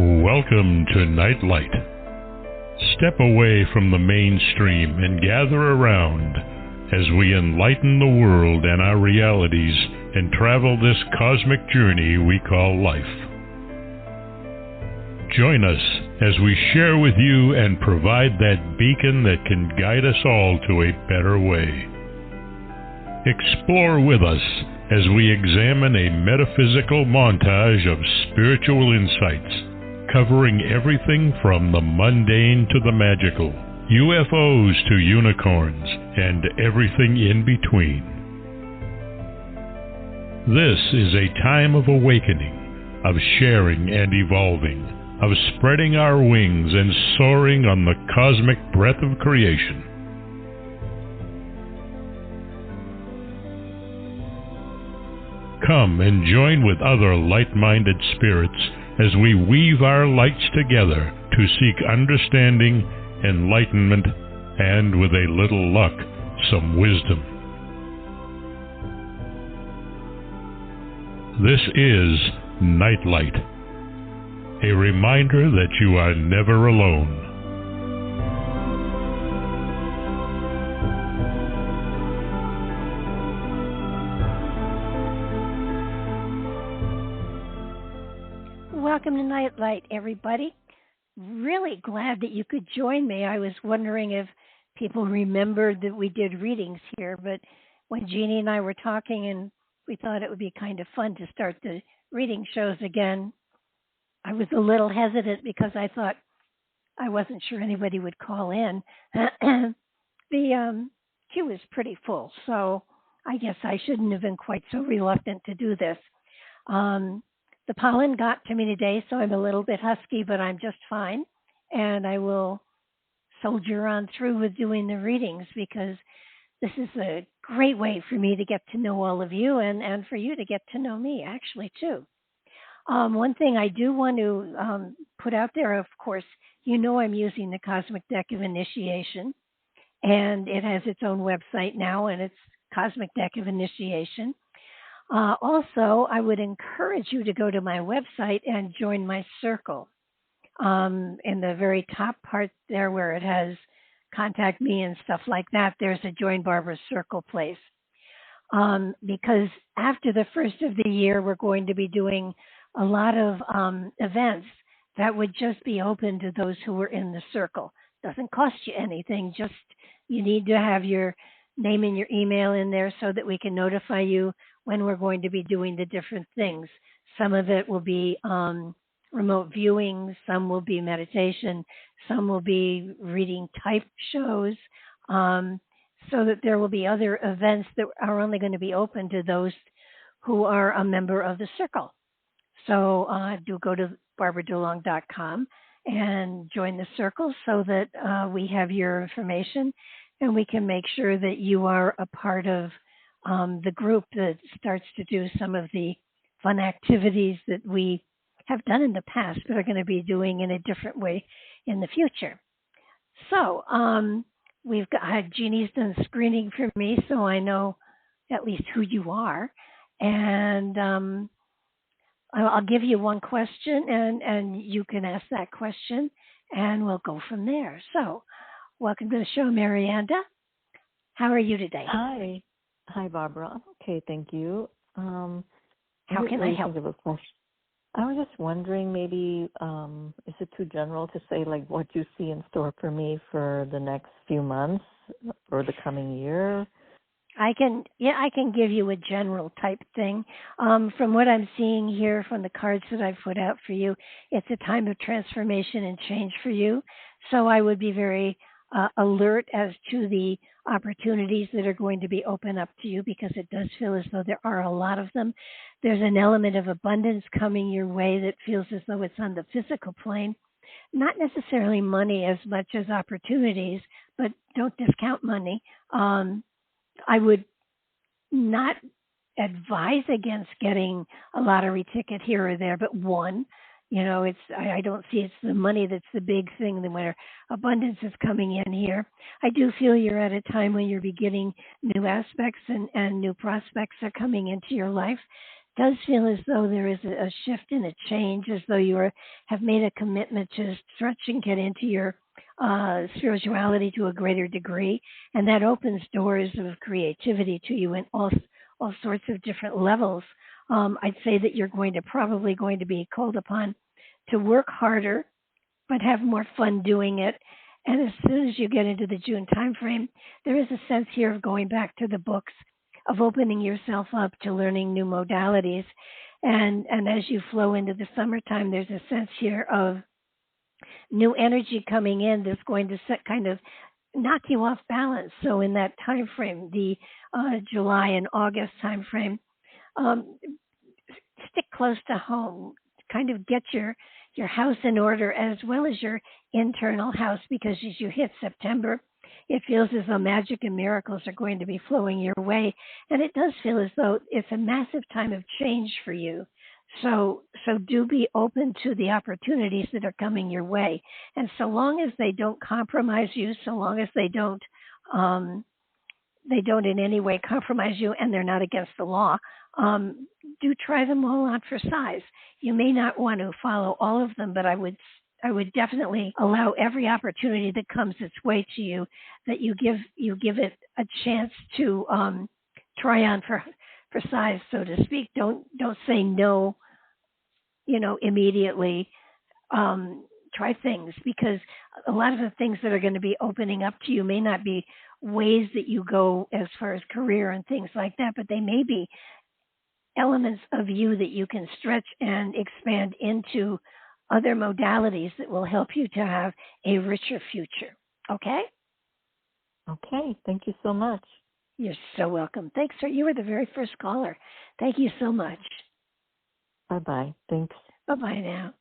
Welcome to Nightlight. Step away from the mainstream and gather around as we enlighten the world and our realities and travel this cosmic journey we call life. Join us as we share with you and provide that beacon that can guide us all to a better way. Explore with us as we examine a metaphysical montage of spiritual insights, covering everything from the mundane to the magical, UFOs to unicorns, and everything in between. This is a time of awakening, of sharing and evolving, of spreading our wings and soaring on the cosmic breath of creation. Come and join with other light-minded spirits as we weave our lights together to seek understanding, enlightenment, and, with a little luck, some wisdom. This is Nightlight, a reminder that you are never alone. Welcome to Nightlight, everybody. Really glad that you could join me. I was wondering if people remembered that we did readings here, but when Jeannie and I were talking and we thought it would be kind of fun to start the reading shows again, I was a little hesitant because I thought I wasn't sure anybody would call in. The queue is pretty full, so I guess I shouldn't have been quite so reluctant to do this. The pollen got to me today, so I'm a little bit husky, but I'm just fine. And I will soldier on through with doing the readings because this is a great way for me to get to know all of you and for you to get to know me, actually, too. One thing I do want to put out there, of course, you know I'm using the Cosmic Deck of Initiation, and it has its own website now, and it's Cosmic Deck of Initiation. Also, I would encourage you to go to my website and join my circle. In the very top part there where it has contact me and stuff like that, there's a Join Barbara Circle place. Because after the first of the year, we're going to be doing a lot of events that would just be open to those who were in the circle. Doesn't cost you anything, just you need to have your name and your email in there so that we can notify you when we're going to be doing the different things. Some of it will be remote viewing, some will be meditation, some will be reading type shows, so that there will be other events that are only going to be open to those who are a member of the circle. So do go to barbaradulong.com and join the circle so that we have your information and we can make sure that you are a part of the group that starts to do some of the fun activities that we have done in the past, but are going to be doing in a different way in the future. So we've got Jeannie's done screening for me, so I know at least who you are. And I'll give you one question, and you can ask that question, and we'll go from there. So welcome to the show, Marianda. How are you today? Hi, Barbara. I'm okay, thank you. How can I help? I was just wondering, maybe, is it too general to say, like, what you see in store for me for the next few months or the coming year? I can give you a general type thing. From what I'm seeing here from the cards that I've put out for you, it's a time of transformation and change for you. So I would be very alert as to the opportunities that are going to be open up to you, because it does feel as though there are a lot of them. There's an element of abundance coming your way that feels as though it's on the physical plane, not necessarily money as much as opportunities, but don't discount money. I would not advise against getting a lottery ticket here or there, but one. You know, I don't see it's the money that's the big thing, where abundance is coming in here. I do feel you're at a time when you're beginning new aspects and new prospects are coming into your life does feel as though there is a shift and a change, as though you have made a commitment to stretch and get into your spirituality to a greater degree, and that opens doors of creativity to you in all sorts of different levels. I'd say that you're probably going to be called upon to work harder, but have more fun doing it. And as soon as you get into the June timeframe, there is a sense here of going back to the books, of opening yourself up to learning new modalities. And as you flow into the summertime, there's a sense here of new energy coming in that's going to kind of knock you off balance. So in that time frame, the July and August time frame, stick close to home, kind of get your house in order as well as your internal house, because as you hit September, it feels as though magic and miracles are going to be flowing your way. And it does feel as though it's a massive time of change for you. So do be open to the opportunities that are coming your way. And so long as they don't compromise you, so long as they don't in any way compromise you and they're not against the law, do try them all on for size. You may not want to follow all of them, but I would definitely allow every opportunity that comes its way to you, that you give it a chance to try on for size, so to speak. Don't say no, immediately. Try things, because a lot of the things that are going to be opening up to you may not be ways that you go as far as career and things like that, but they may be elements of you that you can stretch and expand into other modalities that will help you to have a richer future. Okay? Okay. Thank you so much. You're so welcome. Thanks, sir. You were the very first caller. Thank you so much. Bye-bye. Thanks. Bye-bye now.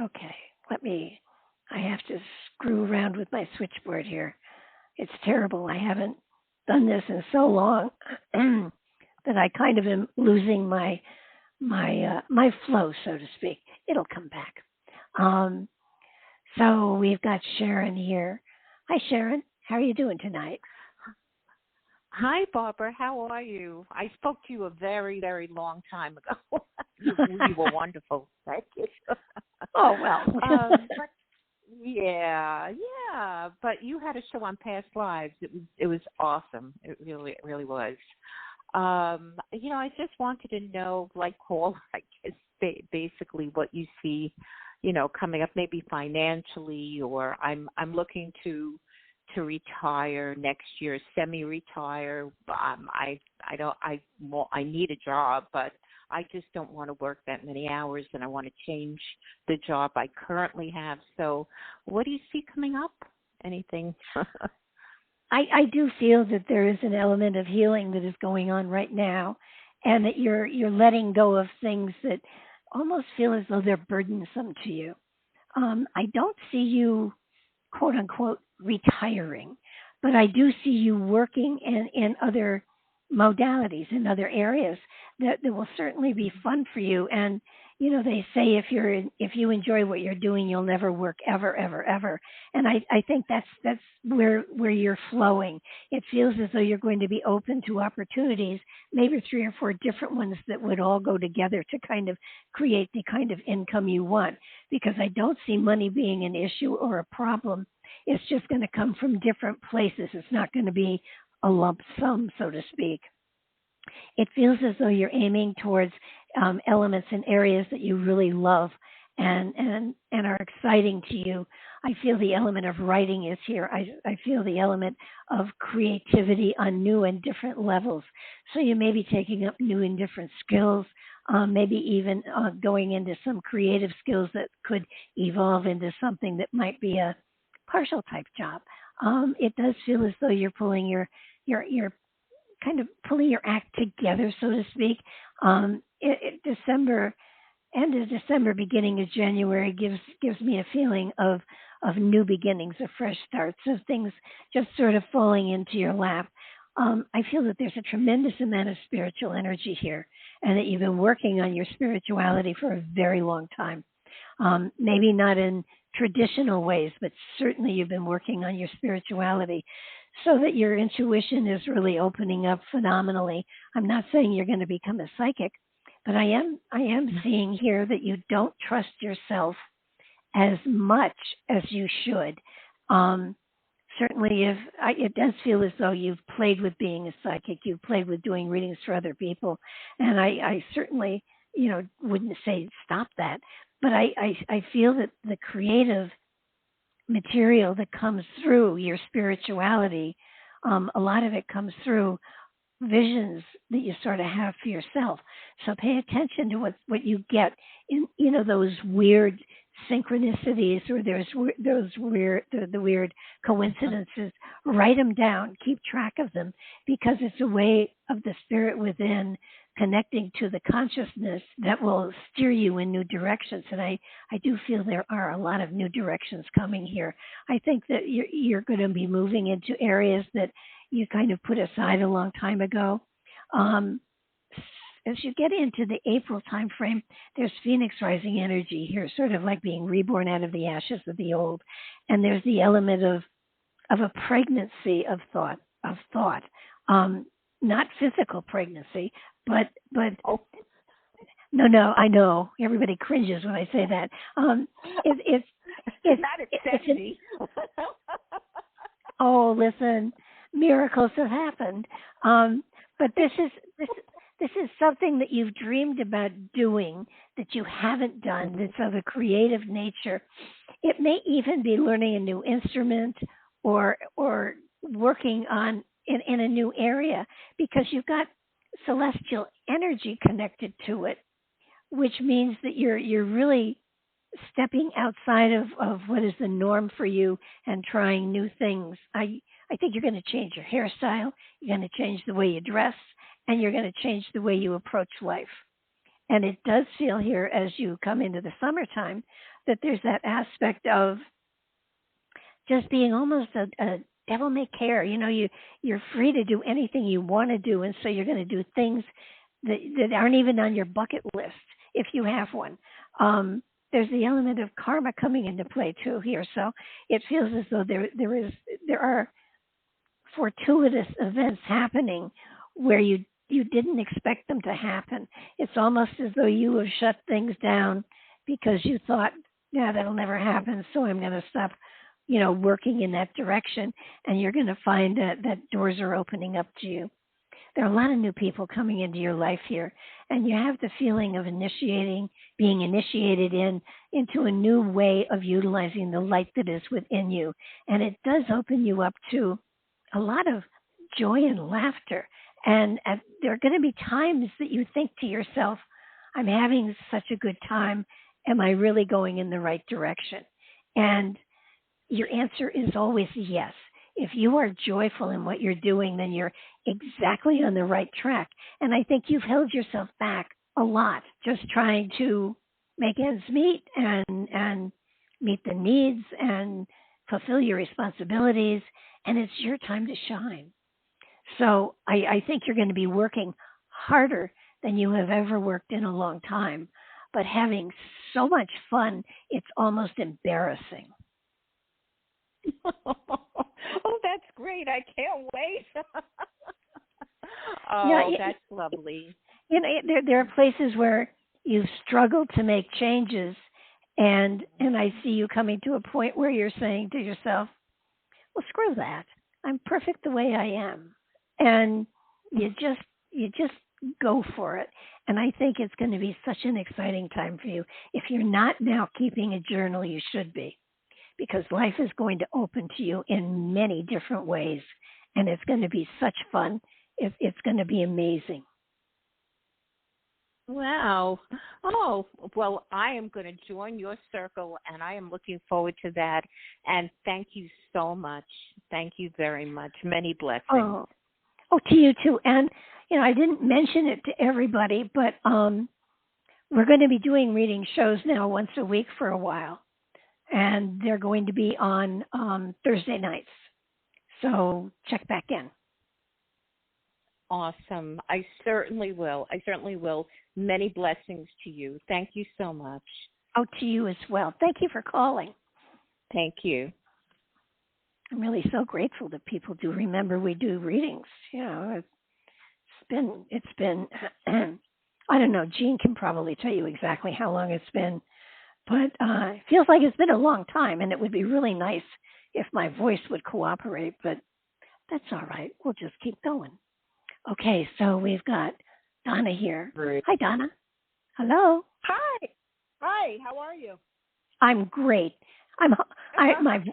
Okay. I have to screw around with my switchboard here. It's terrible. I haven't done this in so long that I kind of am losing my flow, so to speak. It'll come back. So we've got Sharon here. Hi, Sharon. How are you doing tonight? Hi, Barbara. How are you? I spoke to you a very, very long time ago. You were wonderful. Thank you. Oh, well. But yeah. But you had a show on past lives. It was awesome. It really was. I just wanted to know, Paul, I guess basically what you see, coming up, maybe financially, or I'm looking to retire next year, semi-retire. I need a job, but I just don't want to work that many hours, and I want to change the job I currently have. So what do you see coming up? Anything? I do feel that there is an element of healing that is going on right now, and that you're letting go of things that almost feel as though they're burdensome to you. I don't see you, quote unquote, retiring, but I do see you working in other modalities, in other areas that will certainly be fun for you. And they say if you enjoy what you're doing, you'll never work ever. And I think that's where you're flowing. It feels as though you're going to be open to opportunities, maybe 3 or 4 different ones that would all go together to kind of create the kind of income you want. Because I don't see money being an issue or a problem. It's just going to come from different places. It's not going to be a lump sum, so to speak. It feels as though you're aiming towards elements and areas that you really love and are exciting to you. I feel the element of writing is here. I feel the element of creativity on new and different levels. So you may be taking up new and different skills, maybe even going into some creative skills that could evolve into something that might be a partial type job. It does feel as though you're pulling your kind of pulling your act together, so to speak. December, end of December, beginning of January gives me a feeling of new beginnings, of fresh starts, of things just sort of falling into your lap. I feel that there's a tremendous amount of spiritual energy here, and that you've been working on your spirituality for a very long time. Maybe not in traditional ways, but certainly you've been working on your spirituality. so that your intuition is really opening up phenomenally. I'm not saying you're going to become a psychic, but I am seeing here that you don't trust yourself as much as you should. Um, Certainly, it does feel as though you've played with being a psychic, you've played with doing readings for other people, and I certainly, wouldn't say stop that, but I feel that the creative material that comes through your spirituality, a lot of it comes through visions that you sort of have for yourself. So pay attention to what you get in those weird synchronicities, or the weird coincidences. Write them down, keep track of them, because it's a way of the spirit within connecting to the consciousness that will steer you in new directions. And I do feel there are a lot of new directions coming here. I think that you're going to be moving into areas that you kind of put aside a long time ago. As you get into the April time frame, there's Phoenix rising energy here, sort of like being reborn out of the ashes of the old. And there's the element of a pregnancy of thought. Not physical pregnancy, but no, I know everybody cringes when I say that. It's not sexy. Oh, listen, miracles have happened. But this is something that you've dreamed about doing that you haven't done, that's of a creative nature. It may even be learning a new instrument or working on in a new area, because you've got celestial energy connected to it, which means that you're really stepping outside of what is the norm for you and trying new things. I think you're going to change your hairstyle, you're going to change the way you dress, and you're going to change the way you approach life. And it does feel here, as you come into the summertime, that there's that aspect of just being almost a devil may care. You're free to do anything you want to do, and so you're going to do things that aren't even on your bucket list if you have one. There's the element of karma coming into play too here, so it feels as though there are fortuitous events happening where you didn't expect them to happen. It's almost as though you have shut things down because you thought, yeah, that'll never happen, so I'm going to stop working in that direction, and you're going to find that doors are opening up to you. There are a lot of new people coming into your life here, and you have the feeling of being initiated into a new way of utilizing the light that is within you. And it does open you up to a lot of joy and laughter. And there are going to be times that you think to yourself, I'm having such a good time. Am I really going in the right direction? And your answer is always yes. If you are joyful in what you're doing, then you're exactly on the right track. And I think you've held yourself back a lot, just trying to make ends meet and meet the needs and fulfill your responsibilities. And it's your time to shine. So I think you're going to be working harder than you have ever worked in a long time, but having so much fun, it's almost embarrassing. Oh, that's great. I can't wait. That's lovely. There are places where you've struggled to make changes, and I see you coming to a point where you're saying to yourself, well, screw that. I'm perfect the way I am. And you just go for it. And I think it's going to be such an exciting time for you. If you're not now keeping a journal, you should be, because life is going to open to you in many different ways, and it's going to be such fun. It's going to be amazing. Wow. Oh, well, I am going to join your circle, and I am looking forward to that. And thank you so much. Thank you very much. Many blessings. Oh, to you too. And, I didn't mention it to everybody, but we're going to be doing reading shows now once a week for a while. And they're going to be on Thursday nights. So check back in. Awesome. I certainly will. Many blessings to you. Thank you so much. Oh, to you as well. Thank you for calling. Thank you. I'm really so grateful that people do remember we do readings. You know, it's been I don't know. Jean can probably tell you exactly how long it's been, but it feels like it's been a long time, and it would be really nice if my voice would cooperate. But that's all right. We'll just keep going. Okay, so we've got Donna here. Great. Hi, Donna. Hello. Hi. Hi. How are you? I'm great.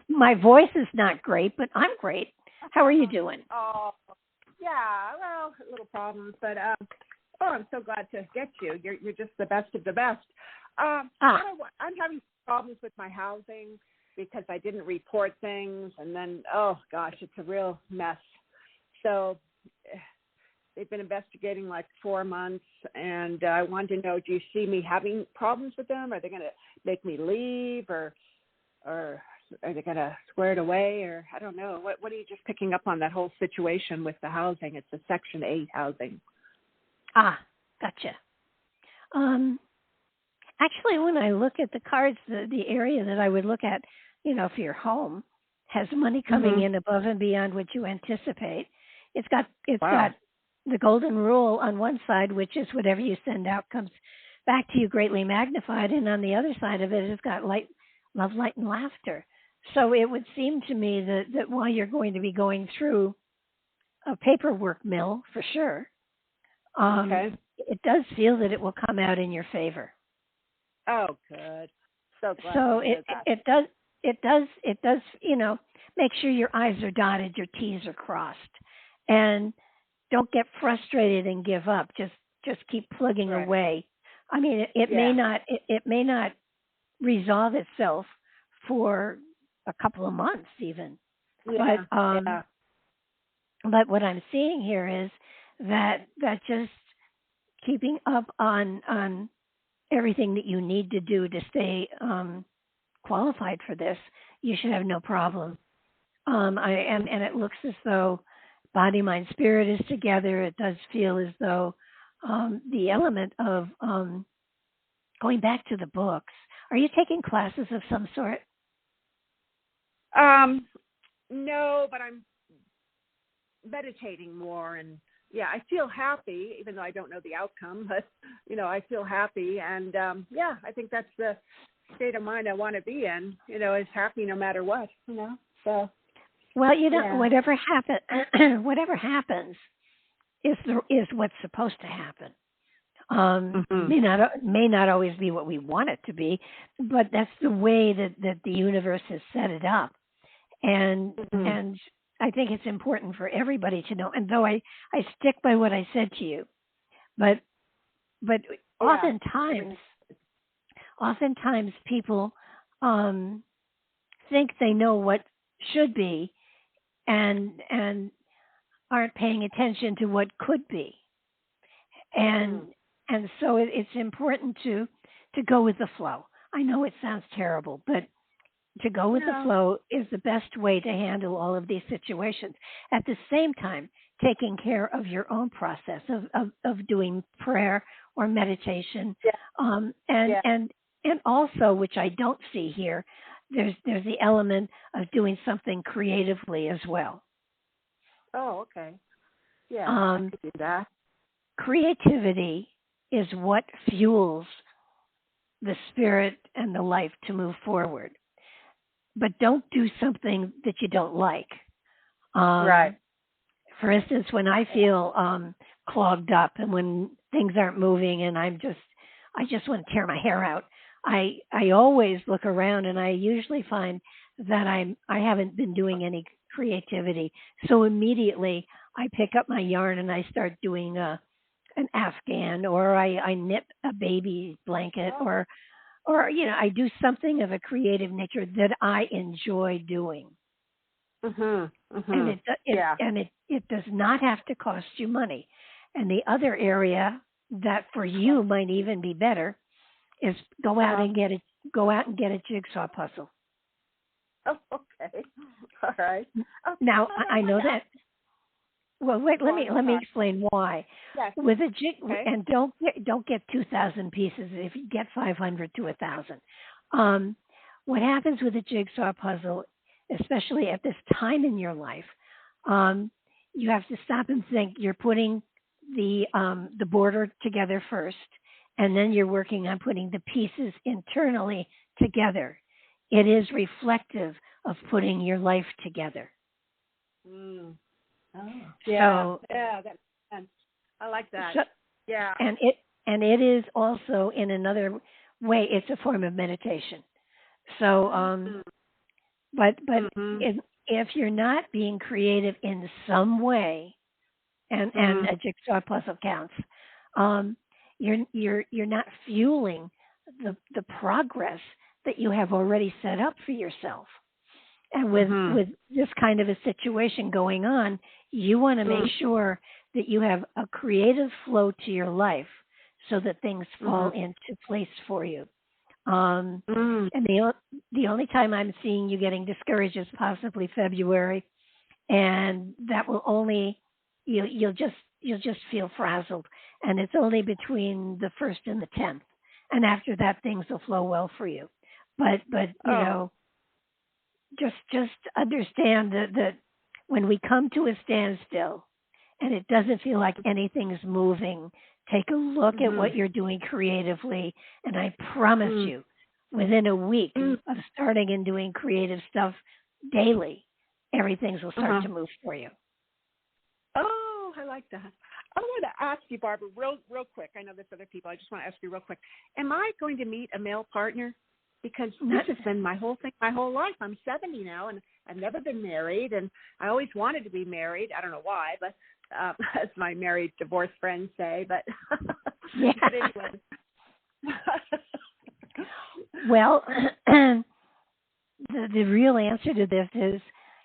My voice is not great, but I'm great. How are you doing? Oh, yeah. Well, little problems, but I'm so glad to get you. You're just the best of the best. I'm having problems with my housing because I didn't report things, and then oh gosh, it's a real mess. So they've been investigating like 4 months, and I wanted to know: do you see me having problems with them? Are they going to make me leave, or are they going to square it away, or I don't know. What are you just picking up on that whole situation with the housing? It's a Section 8 housing. Gotcha. Actually, when I look at the cards, the area that I would look at, you know, for your home has money coming in above and beyond what you anticipate. It's got the golden rule on one side, which is whatever you send out comes back to you greatly magnified, and on the other side of it, it's got light, love, light, and laughter. So it would seem to me that while you're going to be going through a paperwork mill for sure, it does feel that it will come out in your favor. Oh, good. So glad. So it does, you know, make sure your I's are dotted, your T's are crossed, and don't get frustrated and give up. Just keep plugging away. I mean, it may not resolve itself for a couple of months even, but what I'm seeing here is that just keeping up on everything that you need to do to stay qualified for this, you should have no problem. And it looks as though body, mind, spirit is together. It does feel as though the element of going back to the books. Are you taking classes of some sort? No, but I'm meditating more, and I feel happy, even though I don't know the outcome, but, you know, I feel happy. And, I think that's the state of mind I want to be in, you know, is happy no matter what, you know. So, well, you know, whatever happens is what's supposed to happen. May not always be what we want it to be, but that's the way that the universe has set it up. And I think it's important for everybody to know. And though I stick by what I said to you, but oftentimes people think they know what should be and aren't paying attention to what could be. And so it's important to go with the flow. I know it sounds terrible, but to go with the flow is the best way to handle all of these situations. At the same time, taking care of your own process of doing prayer or meditation, and also, which I don't see here, there's the element of doing something creatively as well. Oh, okay. Yeah, I could do that. Creativity is what fuels the spirit and the life to move forward. But don't do something that you don't like. Right. For instance, when I feel clogged up and when things aren't moving and I just want to tear my hair out, I always look around and I usually find that I haven't been doing any creativity. So immediately I pick up my yarn and I start doing an Afghan, or I knit a baby blanket, or you know, I do something of a creative nature that I enjoy doing. And it does not have to cost you money. And the other area that for you might even be better is go out and get a jigsaw puzzle. Oh, okay. All right. Now I know that. Well, wait. Let me explain why. Yes. With a jig, and don't get 2,000 pieces. If you get 500 to 1,000, what happens with a jigsaw puzzle especially at this time in your life, you have to stop and think. You're putting the border together first, and then you're working on putting the pieces internally together. It is reflective of putting your life together. Mm. Oh, yeah. So, yeah, that makes sense. I like that. So, yeah. And it is also, in another way, it's a form of meditation. So, but if you're not being creative in some way, and a jigsaw puzzle counts, you're not fueling the progress that you have already set up for yourself. And with this kind of a situation going on, you want to make sure that you have a creative flow to your life so that things fall into place for you. And the only time I'm seeing you getting discouraged is possibly February, and that will only you'll just feel frazzled, and it's only between the 1st and the 10th, and after that things will flow well for you. But you know, just understand that when we come to a standstill and it doesn't feel like anything's moving, take a look at what you're doing creatively, and I promise you, within a week of starting and doing creative stuff daily, everything will start to move for you. Oh, I like that. I want to ask you, Barbara, real quick. I know there's other people. I just want to ask you real quick. Am I going to meet a male partner? Because this has been my whole thing, my whole life. I'm 70 now, and I've never been married, and I always wanted to be married. I don't know why, but as my married, divorced friends say. But, but anyway. Well, the real answer to this is,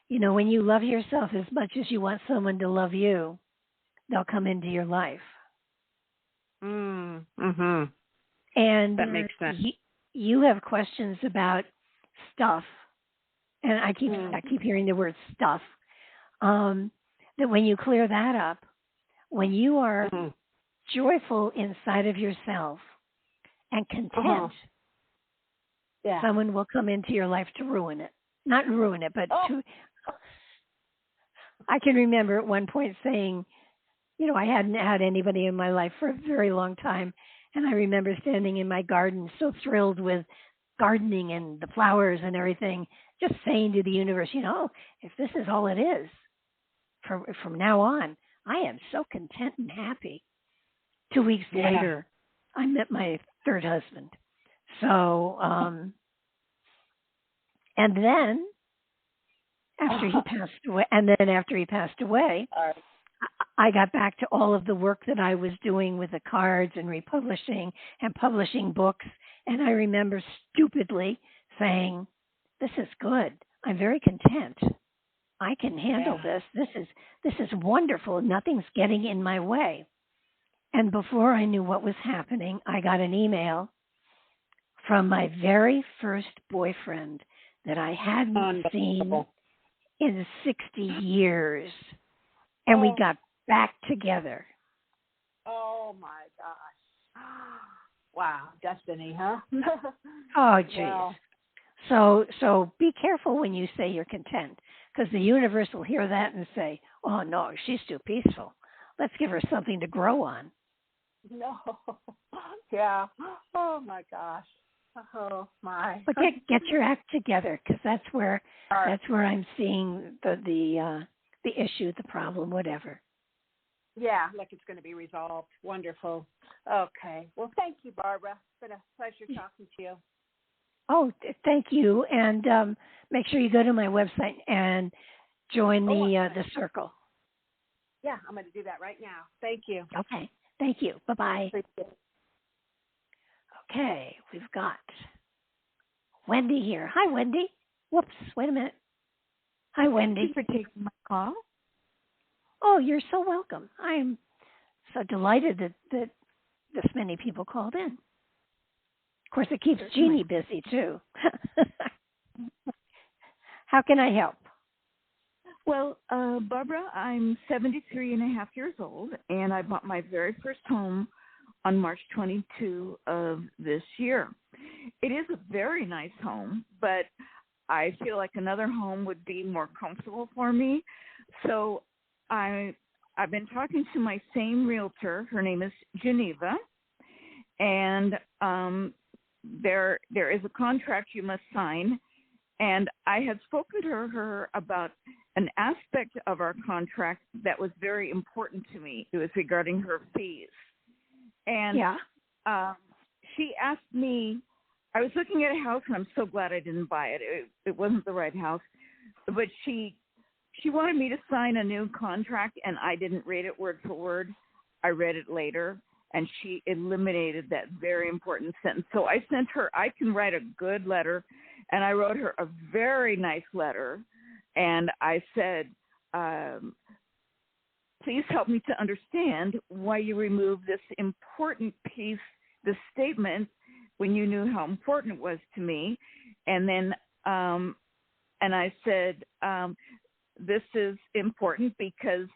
you know, when you love yourself as much as you want someone to love you, they'll come into your life. And that makes sense. You have questions about stuff, and I keep hearing the word stuff. That when you clear that up, when you are joyful inside of yourself and content, someone will come into your life to ruin it. Not ruin it, but to. I can remember at one point saying, you know, I hadn't had anybody in my life for a very long time. And I remember standing in my garden so thrilled with gardening and the flowers and everything, just saying to the universe, you know, if this is all it is, from now on, I am so content and happy. 2 weeks later, I met my third husband. So, and then after he passed away, I got back to all of the work that I was doing with the cards and republishing and publishing books. And I remember stupidly saying, this is good. I'm very content. I can handle this. This is wonderful. Nothing's getting in my way. And before I knew what was happening, I got an email from my very first boyfriend that I hadn't seen in 60 years. And we got back together. Oh, my gosh. Wow. Destiny, huh? Oh, geez. Wow. So be careful when you say you're content, because the universe will hear that and say, oh, no, she's too peaceful. Let's give her something to grow on. No. Yeah. Oh, my gosh. Oh, my. But get your act together, because that's where I'm seeing the issue, the problem, whatever. Yeah, like it's going to be resolved. Wonderful. Okay. Well, thank you, Barbara. It's been a pleasure talking to you. Oh, thank you. And make sure you go to my website and join the circle. Yeah, I'm going to do that right now. Thank you. Okay. Thank you. Bye-bye. Thank you. Okay, we've got Wendy here. Hi, Wendy. Whoops, wait a minute. Hi, Wendy. Thank you for taking my call. Oh, you're so welcome. I'm so delighted that this many people called in. Of course, it keeps Jeannie busy, too. How can I help? Well, Barbara, I'm 73 and a half years old, and I bought my very first home on March 22 of this year. It is a very nice home, but I feel like another home would be more comfortable for me. So I've been talking to my same realtor. Her name is Geneva, and there is a contract you must sign. And I had spoken to her about an aspect of our contract that was very important to me. It was regarding her fees. And she asked me, I was looking at a house, and I'm so glad I didn't buy it. It wasn't the right house. But she wanted me to sign a new contract, and I didn't read it word for word. I read it later, and she eliminated that very important sentence. So I sent her, I can write a good letter, and I wrote her a very nice letter. And I said, please help me to understand why you removed this important piece, this statement, when you knew how important it was to me. And then, and I said, this is important because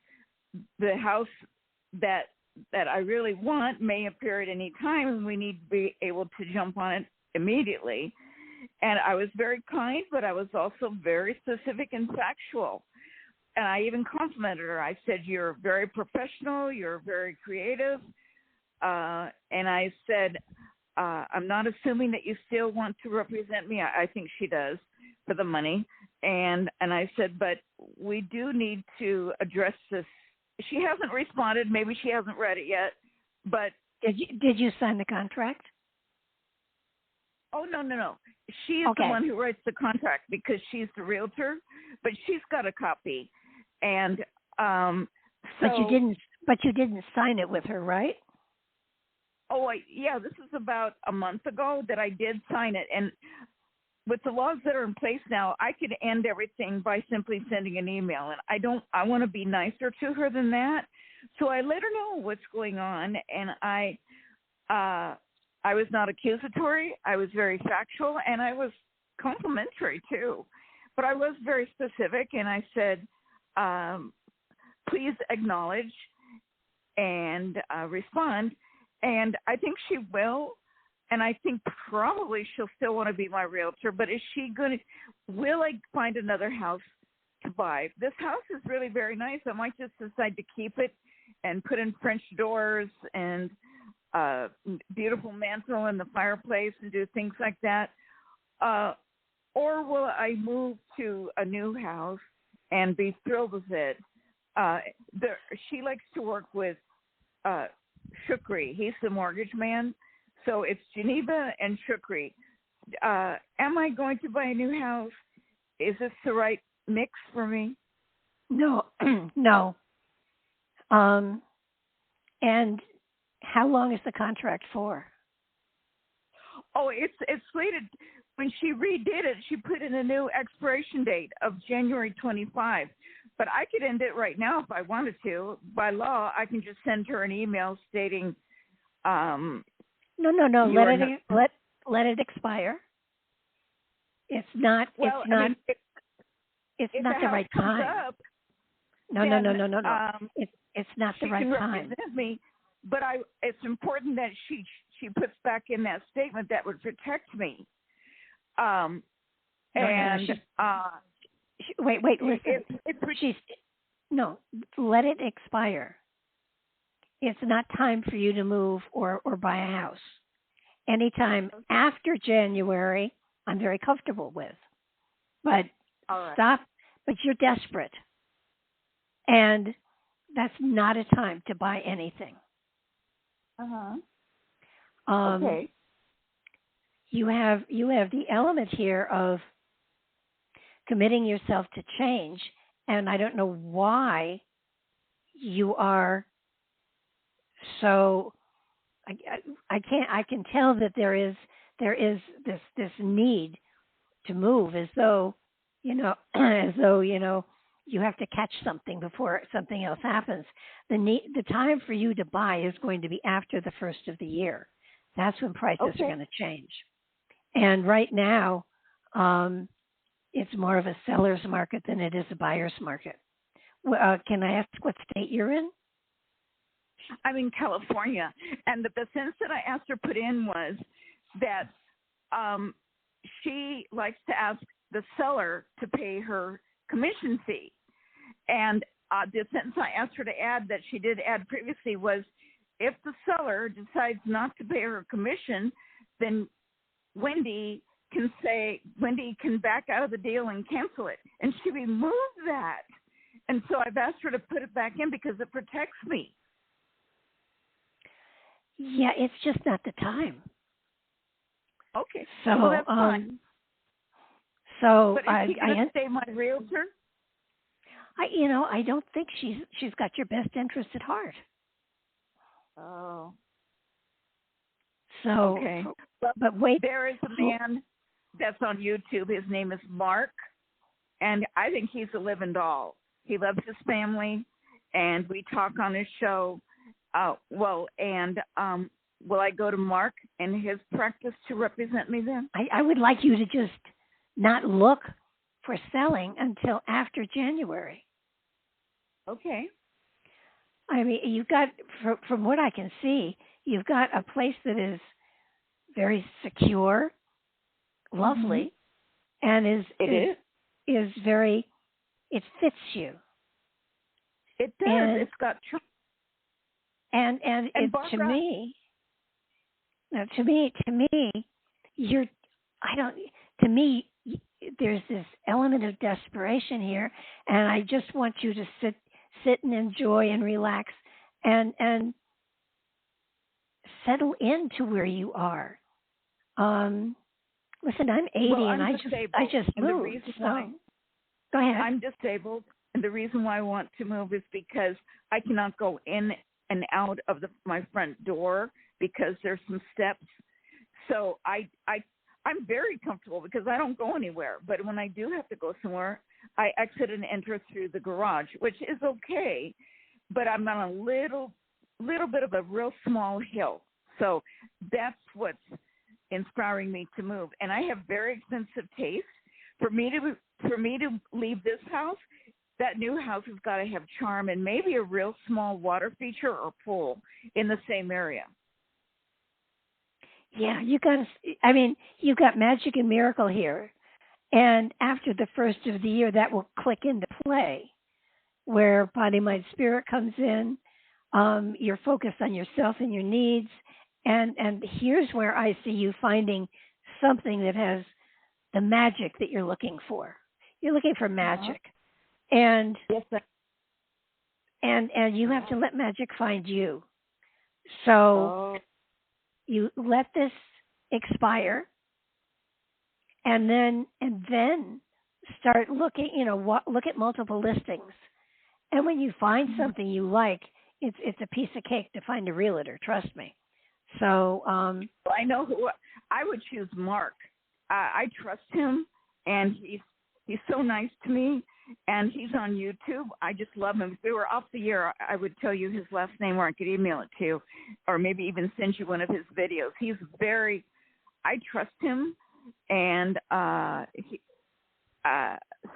the house that I really want may appear at any time, and we need to be able to jump on it immediately. And I was very kind, but I was also very specific and factual. And I even complimented her. I said, you're very professional, you're very creative. And I said, I'm not assuming that you still want to represent me. I think she does for the money. And I said, but we do need to address this. She hasn't responded. Maybe she hasn't read it yet. But did you sign the contract? Oh, no. She's the one who writes the contract because she's the realtor, but she's got a copy. And but you didn't sign it with her, right? Oh, yeah, this is about a month ago that I did sign it. And with the laws that are in place now, I could end everything by simply sending an email. And I want to be nicer to her than that. So I let her know what's going on. And I was not accusatory. I was very factual, and I was complimentary too. But I was very specific, and I said, please acknowledge and respond. And I think she will, and I think probably she'll still want to be my realtor, but will I find another house to buy? This house is really very nice. I might just decide to keep it and put in French doors and beautiful mantle in the fireplace and do things like that. Or will I move to a new house and be thrilled with it? She likes to work with Shukri. He's the mortgage man. So it's Geneva and Shukri. Am I going to buy a new house? Is this the right mix for me? No, no. And how long is the contract for? Oh, it's slated. When she redid it, she put in a new expiration date of January 25. But I could end it right now if I wanted to. By law, I can just send her an email stating. No. Let it expire. It's not. Well, it's not the right time. No. It's not the right time. Represent me, but it's important that she puts back in that statement that would protect me. Wait, listen. Let it expire. It's not time for you to move or buy a house. Anytime after January, I'm very comfortable with. But stop. But you're desperate. And that's not a time to buy anything. Okay. You have the element here of committing yourself to change, and I don't know why you are so. I can tell that there is this need to move, as though you have to catch something before something else happens. The time for you to buy is going to be after the first of the year. That's when prices are going to change. And right now, it's more of a seller's market than it is a buyer's market. Can I ask what state you're in? I'm in California. And the sentence that I asked her put in was that she likes to ask the seller to pay her commission fee. And the sentence I asked her to add that she did add previously was, if the seller decides not to pay her commission, then Wendy can back out of the deal and cancel it. And she removed that. And so I've asked her to put it back in because it protects me. Yeah, it's just not the time. Okay. So well, that's fine. So but is she going to stay my realtor? I don't think she's got your best interest at heart. Oh. So okay. But wait, there is a man that's on YouTube. His name is Mark, and I think he's a living doll. He loves his family, and we talk on his show. Will I go to Mark and his practice to represent me then? I would like you to just not look for selling until after January. Okay. I mean, you've got, from what I can see, you've got a place that is very secure, lovely, and is very, it fits you. It does. And, it's got and it, Barbara, to me, there's this element of desperation here, and I just want you to sit and enjoy and relax and settle into where you are. Listen, I'm 80 and I just moved. So go ahead. I'm disabled, and the reason why I want to move is because I cannot go in and out of my front door because there's some steps. So I'm very comfortable because I don't go anywhere. But when I do have to go somewhere, I exit and enter through the garage, which is okay. But I'm on a little bit of a real small hill. So that's what's inspiring me to move. And I have very expensive taste. For me to leave this house, that new house has got to have charm and maybe a real small water feature or pool in the same area. Yeah, you've got magic and miracle here. And after the first of the year, that will click into play, where body, mind, spirit comes in. You're focused on yourself and your needs. And here's where I see you finding something that has the magic that you're looking for. You're looking for magic. And yes, and you have to let magic find you. So you let this expire, and then start looking. Look at multiple listings, and when you find something you like, it's a piece of cake to find a realtor. Trust me. So I know who I would choose. Mark. I trust him, and he's so nice to me. And he's on YouTube. I just love him. If we were off the air, I would tell you his last name, or I could email it to you, or maybe even send you one of his videos. I trust him, and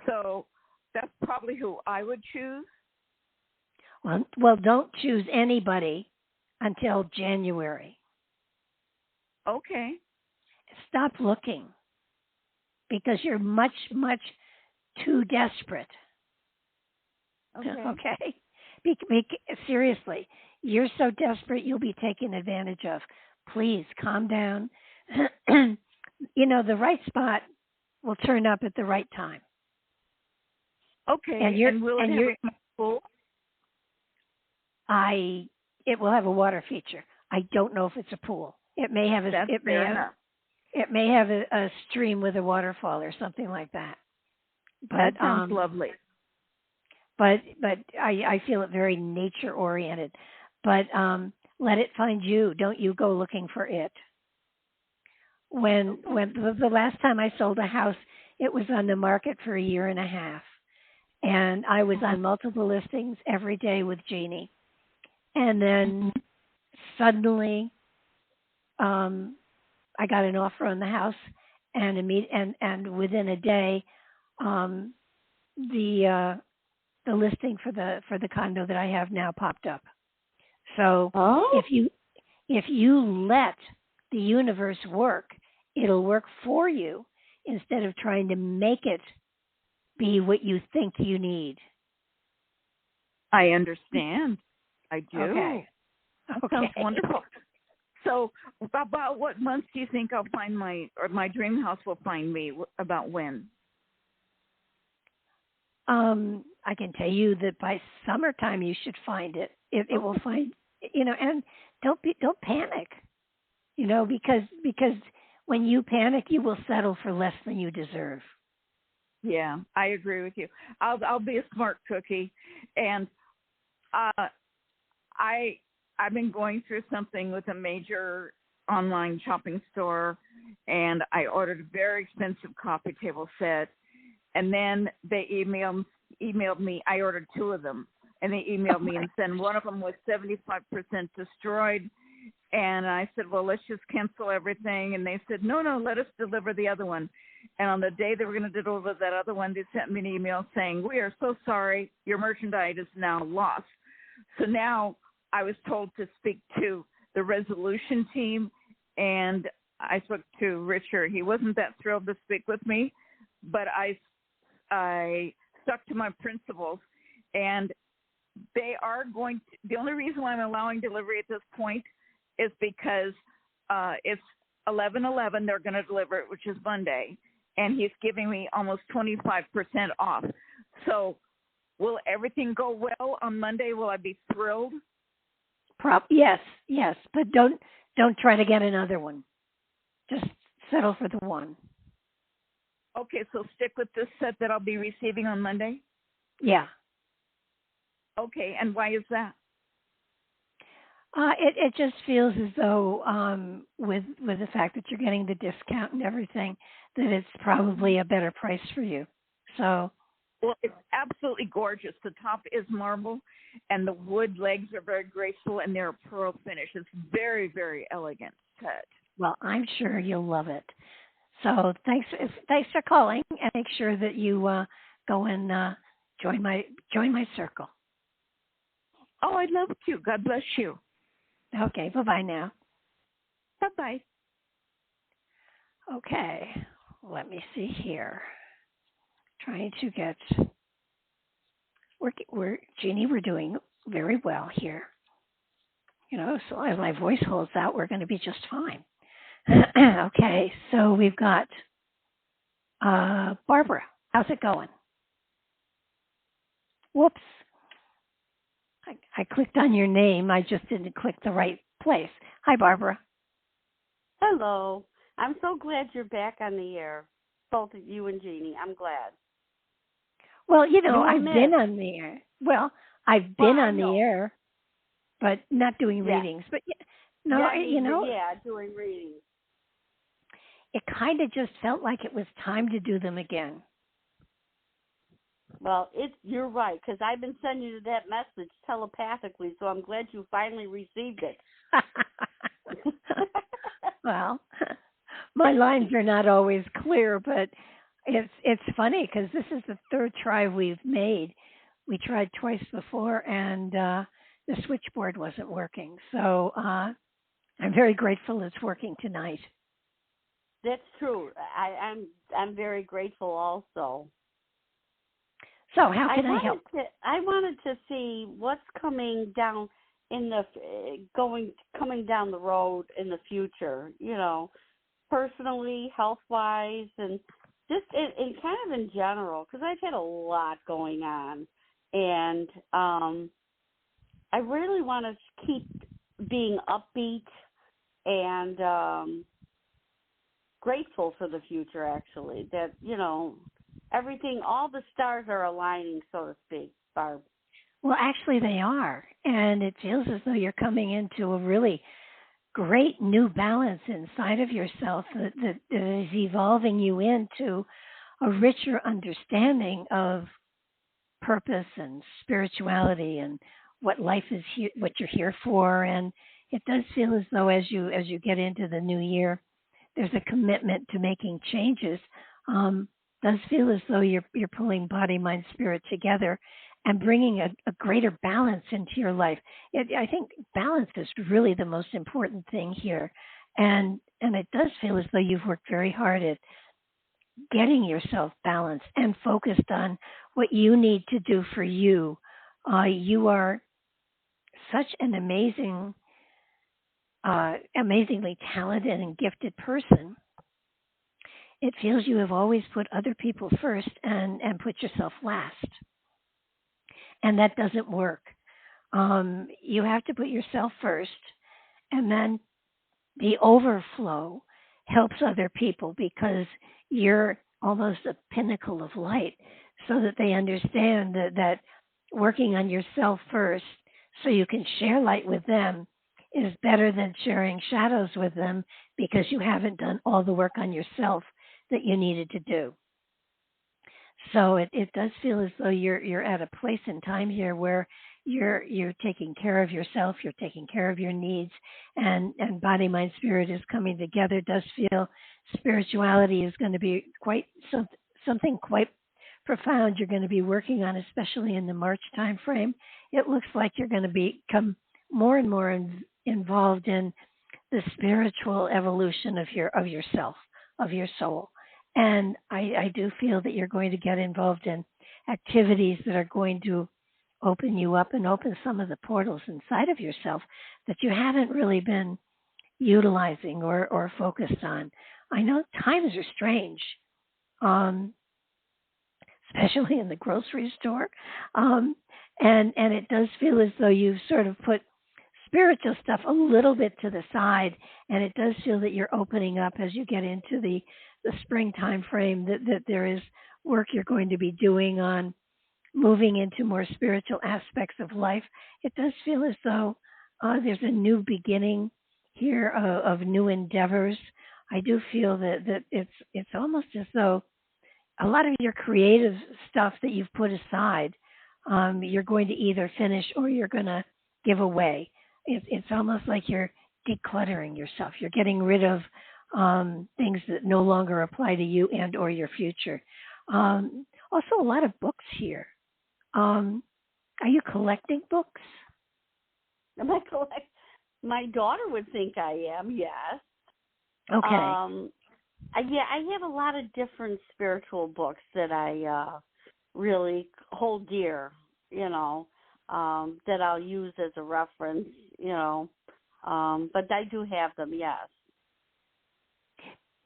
so that's probably who I would choose. Well, don't choose anybody until January. Okay. Stop looking because you're much, much too desperate. Okay? Seriously, you're so desperate you'll be taken advantage of. Please calm down. The right spot will turn up at the right time. Okay. And will it have a pool? It will have a water feature. I don't know if it's a pool. It may have it may have a stream with a waterfall or something like that. But that sounds lovely. But I feel it very nature oriented. But let it find you. Don't you go looking for it. When the last time I sold a house, it was on the market for 1.5 years, and I was on multiple listings every day with Jeannie, and then suddenly, I got an offer on the house, and within a day, the listing for the condo that I have now popped up. So if you let the universe work, it'll work for you. instead of trying to make it be what you think you need. I understand. I do. Okay. Sounds wonderful. So, about what month do you think I'll find my dream house will find me? About when? I can tell you that by summertime you should find it. It will find, and don't panic, because when you panic, you will settle for less than you deserve. Yeah, I agree with you. I'll be a smart cookie, and I've been going through something with a major online shopping store, and I ordered a very expensive coffee table set, and then they emailed me. I ordered 2 of them, and they emailed me and said one of them was 75% destroyed, and I said, well, let's just cancel everything, and they said, no, let us deliver the other one. And on the day they were going to deliver that other one, they sent me an email saying, we are so sorry, your merchandise is now lost. So now I was told to speak to the resolution team, and I spoke to Richard. He wasn't that thrilled to speak with me, but I stuck to my principles, and they are going to, the only reason why I'm allowing delivery at this point is because it's 11/11. They're going to deliver it, which is Monday, and he's giving me almost 25% off. So will everything go well on Monday? Will I be thrilled? Yes, but don't try to get another one. Just settle for the one. Okay, so stick with this set that I'll be receiving on Monday? Yeah. Okay, and why is that? It just feels as though with the fact that you're getting the discount and everything, that it's probably a better price for you. So. Well, it's absolutely gorgeous. The top is marble, and the wood legs are very graceful, and they're a pearl finish. It's very, very elegant set. Well, I'm sure you'll love it. So thanks for calling, and make sure that you go and join my circle. Oh, I'd love to. God bless you. Okay, bye-bye now. Bye-bye. Okay, let me see here. Trying to get, Jeannie, we're doing very well here. So as my voice holds out, we're going to be just fine. Okay, so we've got Barbara. How's it going? Whoops. I clicked on your name. I just didn't click the right place. Hi, Barbara. Hello. I'm so glad you're back on the air, both of you and Jeannie. I'm glad. Well, I've been on the air. Well, I've been on the air, but not doing readings. But doing readings. It kind of just felt like it was time to do them again. Well, you're right, because I've been sending you that message telepathically, so I'm glad you finally received it. Well, my lines are not always clear, but it's funny because this is the 3rd try we've made. We tried twice before, and the switchboard wasn't working. So I'm very grateful it's working tonight. That's true. I'm very grateful also. So how can I help? I wanted to see what's coming down coming down the road in the future. Personally, health-wise, and just in kind of in general, because I've had a lot going on, and I really want to keep being upbeat and grateful for the future. Actually, that everything, all the stars are aligning, so to speak, Barb. Well, actually, they are, and it feels as though you're coming into a really great new balance inside of yourself that is evolving you into a richer understanding of purpose and spirituality and what life is here, what you're here for. And it does feel as though as you get into the new year, there's a commitment to making changes. Does feel as though you're pulling body, mind, spirit together and bringing a greater balance into your life. I think balance is really the most important thing here. And it does feel as though you've worked very hard at getting yourself balanced and focused on what you need to do for you. You are such an amazingly talented and gifted person. It feels you have always put other people first and put yourself last. And that doesn't work. You have to put yourself first, and then the overflow helps other people because you're almost a pinnacle of light, so that they understand that working on yourself first so you can share light with them is better than sharing shadows with them because you haven't done all the work on yourself that you needed to do. So it does feel as though you're at a place in time here where you're taking care of yourself, you're taking care of your needs, and body, mind, spirit is coming together. It does feel spirituality is going to be something quite profound you're going to be working on, especially in the March time frame. It looks like you're going to become more and more involved in the spiritual evolution of yourself, of your soul. And I do feel that you're going to get involved in activities that are going to open you up and open some of the portals inside of yourself that you haven't really been utilizing or focused on. I know times are strange, especially in the grocery store. And it does feel as though you've sort of put spiritual stuff a little bit to the side, and it does feel that you're opening up as you get into the springtime frame, that there is work you're going to be doing on moving into more spiritual aspects of life. It does feel as though there's a new beginning here of new endeavors. I do feel that it's almost as though a lot of your creative stuff that you've put aside, you're going to either finish or you're going to give away. It's almost like you're decluttering yourself. You're getting rid of things that no longer apply to you and or your future. Also, a lot of books here. Are you collecting books? My daughter would think I am, yes. Okay. I have a lot of different spiritual books that I really hold dear, that I'll use as a reference, but I do have them, yes.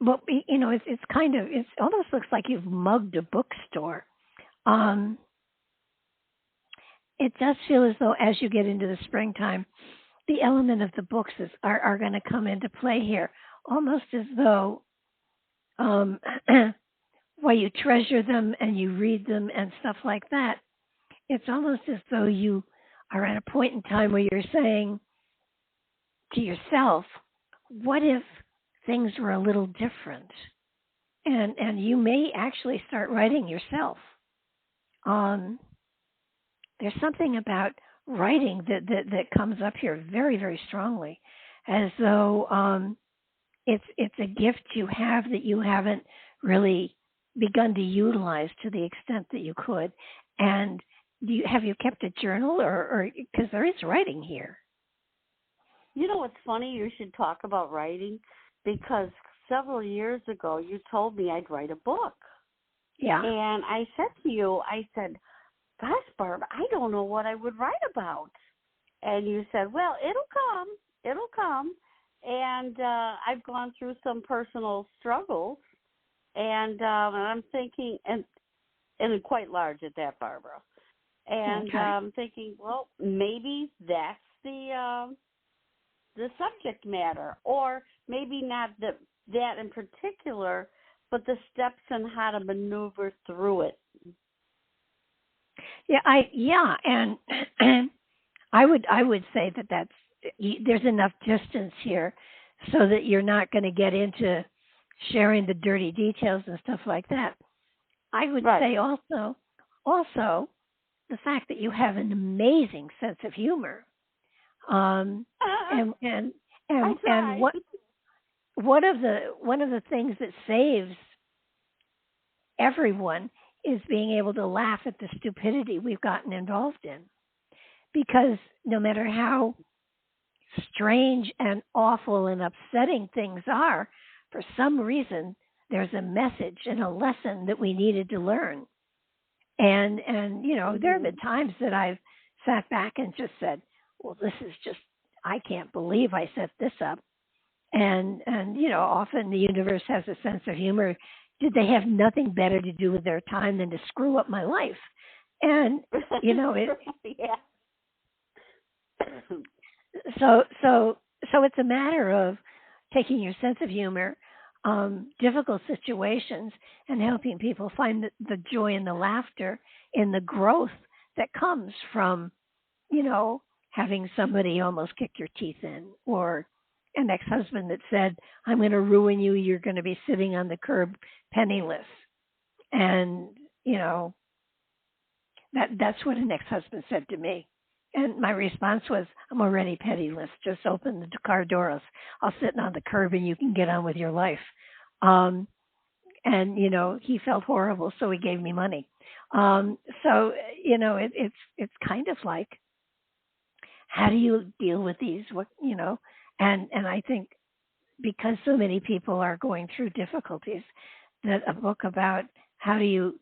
Well, it's kind of, it almost looks like you've mugged a bookstore. It does feel as though as you get into the springtime, the element of the books are going to come into play here, almost as though while you treasure them and you read them and stuff like that, it's almost as though you are at a point in time where you're saying to yourself, what if things were a little different? And you may actually start writing yourself. There's something about writing that comes up here very, very strongly, as though it's a gift you have that you haven't really begun to utilize to the extent that you could. And have you kept a journal, or because there is writing here? You know what's funny? You should talk about writing, because several years ago you told me I'd write a book. Yeah. And I said to you, gosh, Barb, I don't know what I would write about. And you said, well, it'll come. And I've gone through some personal struggles, and I'm thinking, and quite large at that, Barbara. And okay. I'm thinking, well, maybe that's the subject matter, or maybe not that in particular, but the steps and how to maneuver through it. Yeah, and I would say that there's enough distance here so that you're not going to get into sharing the dirty details and stuff like that. I would say also the fact that you have an amazing sense of humor, and one of the things that saves everyone is being able to laugh at the stupidity we've gotten involved in. Because no matter how strange and awful and upsetting things are, for some reason, there's a message and a lesson that we needed to learn. And there have been times that I've sat back and just said, well, this is just, I can't believe I set this up. And often the universe has a sense of humor. Did they have nothing better to do with their time than to screw up my life? And, yeah. So it's a matter of taking your sense of humor, difficult situations, and helping people find the joy and the laughter in the growth that comes from, having somebody almost kick your teeth in, or an ex-husband that said, I'm going to ruin you. You're going to be sitting on the curb penniless. And, that's what an ex-husband said to me. And my response was, I'm already penniless. Just open the car doors. I'll sit on the curb and you can get on with your life. And, he felt horrible, so he gave me money. It's kind of like, how do you deal with these? And I think because so many people are going through difficulties, that a book about how do you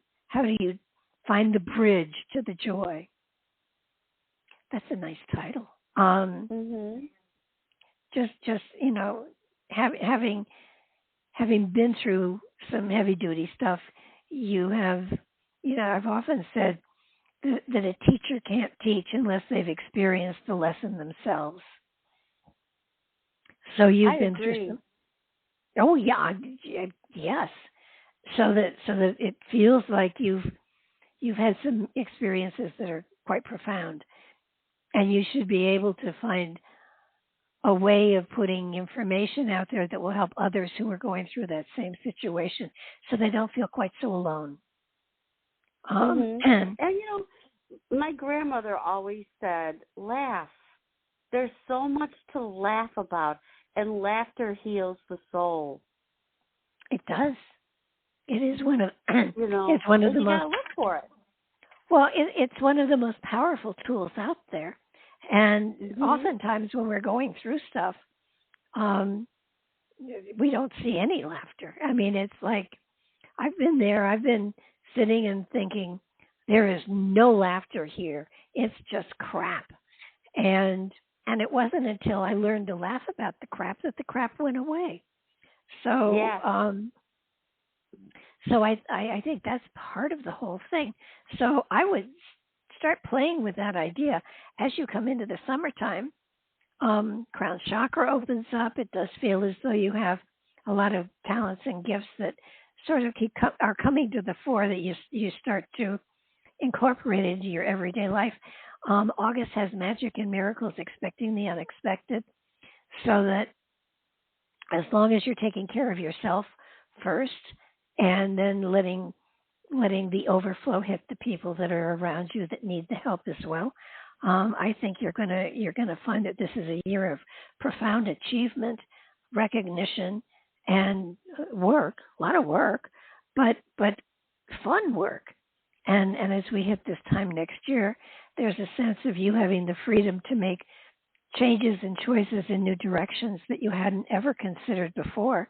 find the bridge to the joy. That's a nice title. Just having been through some heavy duty stuff, you have, I've often said that a teacher can't teach unless they've experienced the lesson themselves. So you've been through some. Oh yeah, yes. So that it feels like you've had some experiences that are quite profound, and you should be able to find a way of putting information out there that will help others who are going through that same situation, so they don't feel quite so alone. And my grandmother always said, laugh. There's so much to laugh about, and laughter heals the soul. It does. It is one of it's one of the most. You gotta look for it. Well, it's one of the most powerful tools out there, and oftentimes when we're going through stuff, we don't see any laughter. I mean, it's like I've been there. I've been sitting and thinking, there is no laughter here. It's just crap, and it wasn't until I learned to laugh about the crap that the crap went away. So, So I think that's part of the whole thing. So I would start playing with that idea. As you come into the summertime, crown chakra opens up. It does feel as though you have a lot of talents and gifts that sort of are coming to the fore that you start to incorporate into your everyday life. August has magic and miracles, expecting the unexpected, so that as long as you're taking care of yourself first, and then letting the overflow hit the people that are around you that need the help as well. I think you're gonna find that this is a year of profound achievement, recognition, and work. A lot of work, but fun work. And as we hit this time next year, there's a sense of you having the freedom to make changes and choices in new directions that you hadn't ever considered before,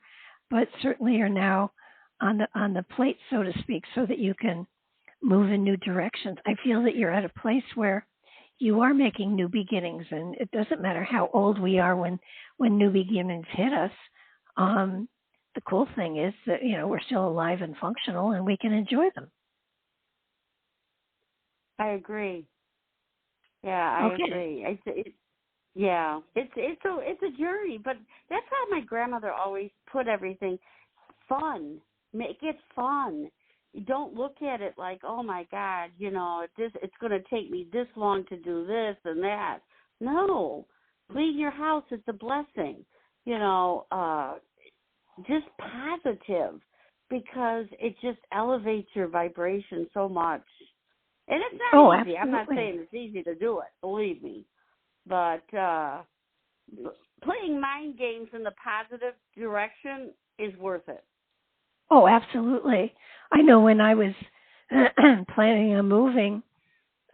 but certainly are now on the plate, so to speak, so that you can move in new directions. I feel that you're at a place where you are making new beginnings, and it doesn't matter how old we are when new beginnings hit us. The cool thing is that we're still alive and functional, and we can enjoy them. I agree. Yeah, I agree. It's a journey, but that's how my grandmother always put everything. Fun. Make it fun. You don't look at it like, oh my God, it's going to take me this long to do this and that. No, clean your house. It's a blessing. Just positive, because it just elevates your vibration so much. And it's not easy. Absolutely. I'm not saying it's easy to do it, believe me. But playing mind games in the positive direction is worth it. Oh, absolutely. I know when I was planning on moving,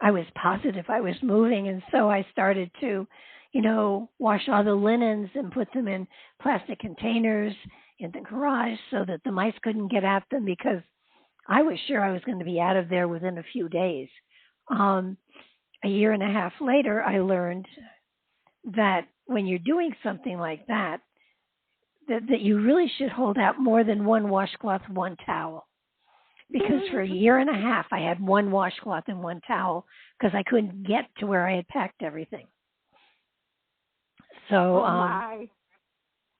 I was positive I was moving, and so I started to, wash all the linens and put them in plastic containers in the garage so that the mice couldn't get at them, because I was sure I was going to be out of there within a few days. A year and a half later, I learned that when you're doing something like that, that you really should hold out more than one washcloth, one towel. Because for a year and a half, I had one washcloth and one towel because I couldn't get to where I had packed everything. So,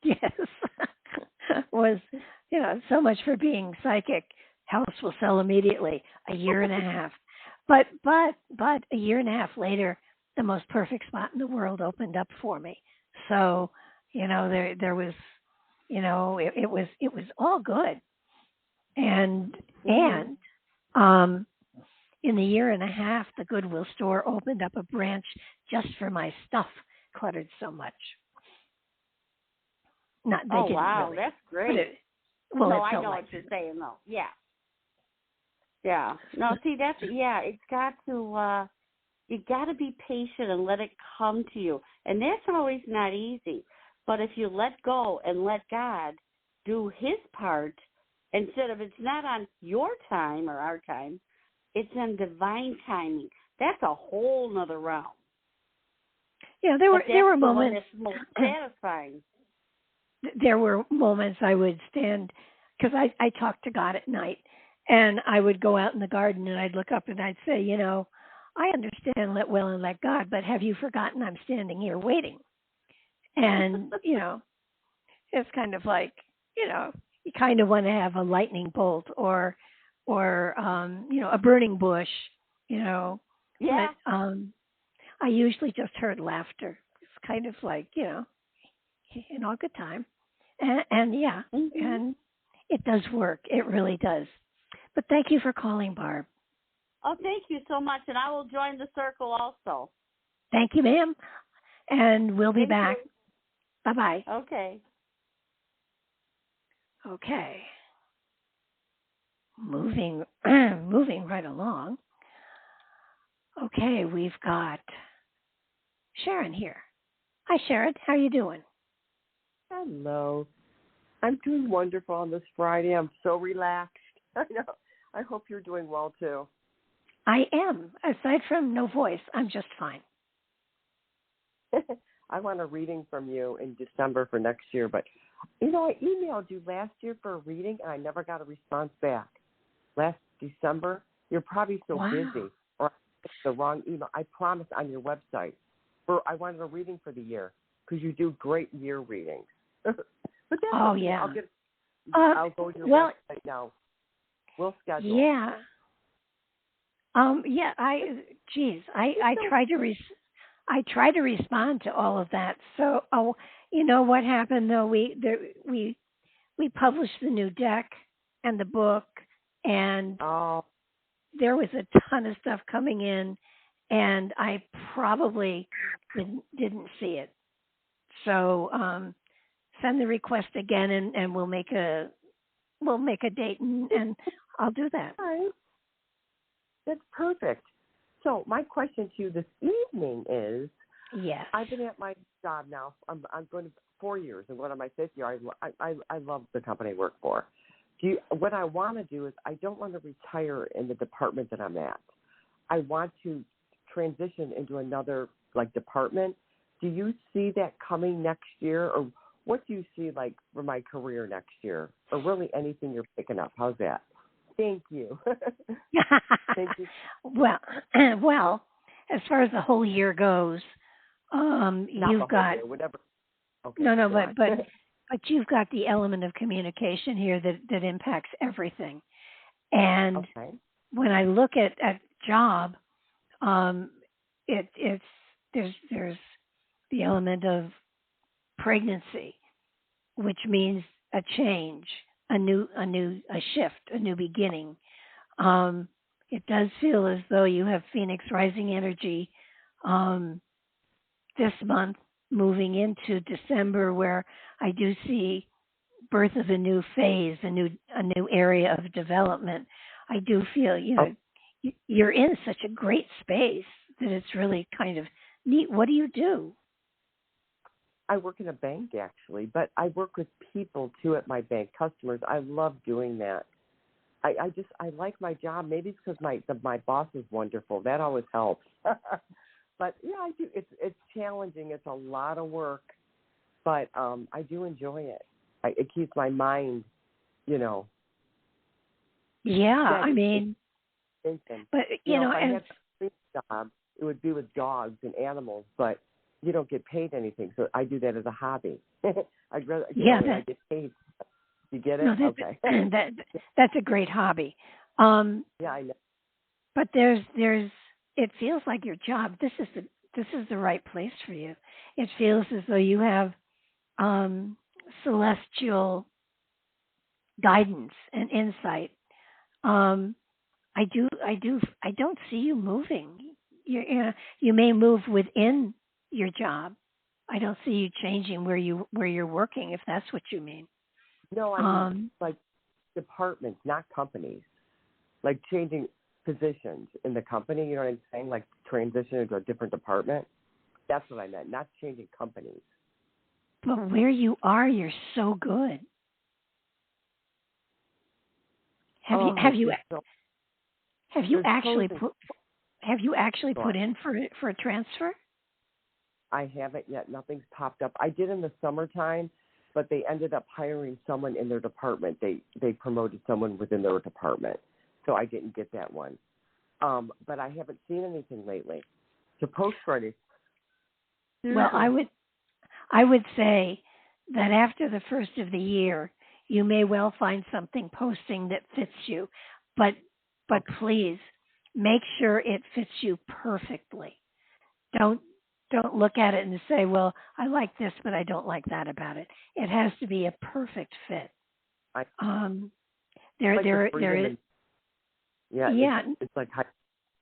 yes, was, so much for being psychic. House will sell immediately. A year and a half. But a year and a half later, the most perfect spot in the world opened up for me. So, there was, it was all good. And in the year and a half, the Goodwill store opened up a branch just for my stuff, cluttered so much. Wow, really. That's great. No, I know what you're saying, though. Yeah. Yeah. No, see, it's got to, you got to be patient and let it come to you. And that's always not easy. But if you let go and let God do his part, instead of, it's not on your time or our time, it's on divine timing. That's a whole nother realm. Yeah, there were moments. That's most satisfying. There were moments I would stand, because I talked to God at night, and I would go out in the garden and I'd look up and I'd say, I understand let well and let God, but have you forgotten I'm standing here waiting? And, it's kind of like, you kind of want to have a lightning bolt or a burning bush, Yeah. But I usually just heard laughter. It's kind of like, in all good time. And and it does work. It really does. But thank you for calling, Barb. Oh, thank you so much. And I will join the circle also. Thank you, ma'am. And we'll be back. You. Bye-bye. Okay. Okay. Moving right along. Okay, we've got Sharon here. Hi, Sharon. How are you doing? Hello. I'm doing wonderful on this Friday. I'm so relaxed. I know. I hope you're doing well, too. I am. Aside from no voice, I'm just fine. I want a reading from you in December for next year, but, I emailed you last year for a reading, and I never got a response back. Last December, you're probably so busy, or it's the wrong email. I promised on your website. I wanted a reading for the year, because you do great year readings. But that's okay. Yeah. I'll go to your website now. We'll schedule. Yeah. I try to respond to all of that. So, what happened though? We published the new deck and the book, and there was a ton of stuff coming in, and I probably didn't see it. So, send the request again, and we'll make a date, and I'll do that. All right. That's perfect. So my question to you this evening is, yes, I've been at my job now. I'm going to 4 years, and going on my 5th year. I love the company I work for. What I want to do is, I don't want to retire in the department that I'm at. I want to transition into another department. Do you see that coming next year, or what do you see for my career next year, or really anything you're picking up? How's that? Thank you. Thank you. Well, as far as the whole year goes, you've got year, whatever. Okay, no, but you've got the element of communication here that impacts everything. And when I look at job, there's the element of pregnancy, which means a change, a shift, a new beginning. It does feel as though you have Phoenix rising energy this month, moving into December, where I do see birth of a new phase, a new area of development. I do feel you're in such a great space that it's really kind of neat. What do you do? I work in a bank actually, but I work with people too at my bank, customers. I love doing that. I like my job. Maybe it's because my boss is wonderful. That always helps. But yeah, I do. It's challenging. It's a lot of work, but I do enjoy it. It keeps my mind, Yeah, steady. I mean, Thinking. but If I and had a job, it would be with dogs and animals, but you don't get paid anything. So I do that as a hobby. I'd rather I get paid. You get it? no, Okay. that's a great hobby. Yeah, I know. But there's it feels like your job. This is the right place for you. It feels as though you have celestial guidance and insight. I don't see you moving. You may move within your job. I don't see you changing where you're working, if that's what you mean. No, I mean like departments, not companies. Like changing positions in the company, you know what I'm saying? Like transition into a different department. That's what I meant, not changing companies. But where you are, you're so good. Have you actually put in for a transfer? I haven't yet. Nothing's popped up. I did in the summertime, but they ended up hiring someone in their department. They promoted someone within their department, so I didn't get that one. But I haven't seen anything lately to post for it. Well, I would say that after the first of the year, you may well find something posting that fits you, but please make sure it fits you perfectly. Don't look at it and say, well, I like this, but I don't like that about it. It has to be a perfect fit. There is. Yeah. It's like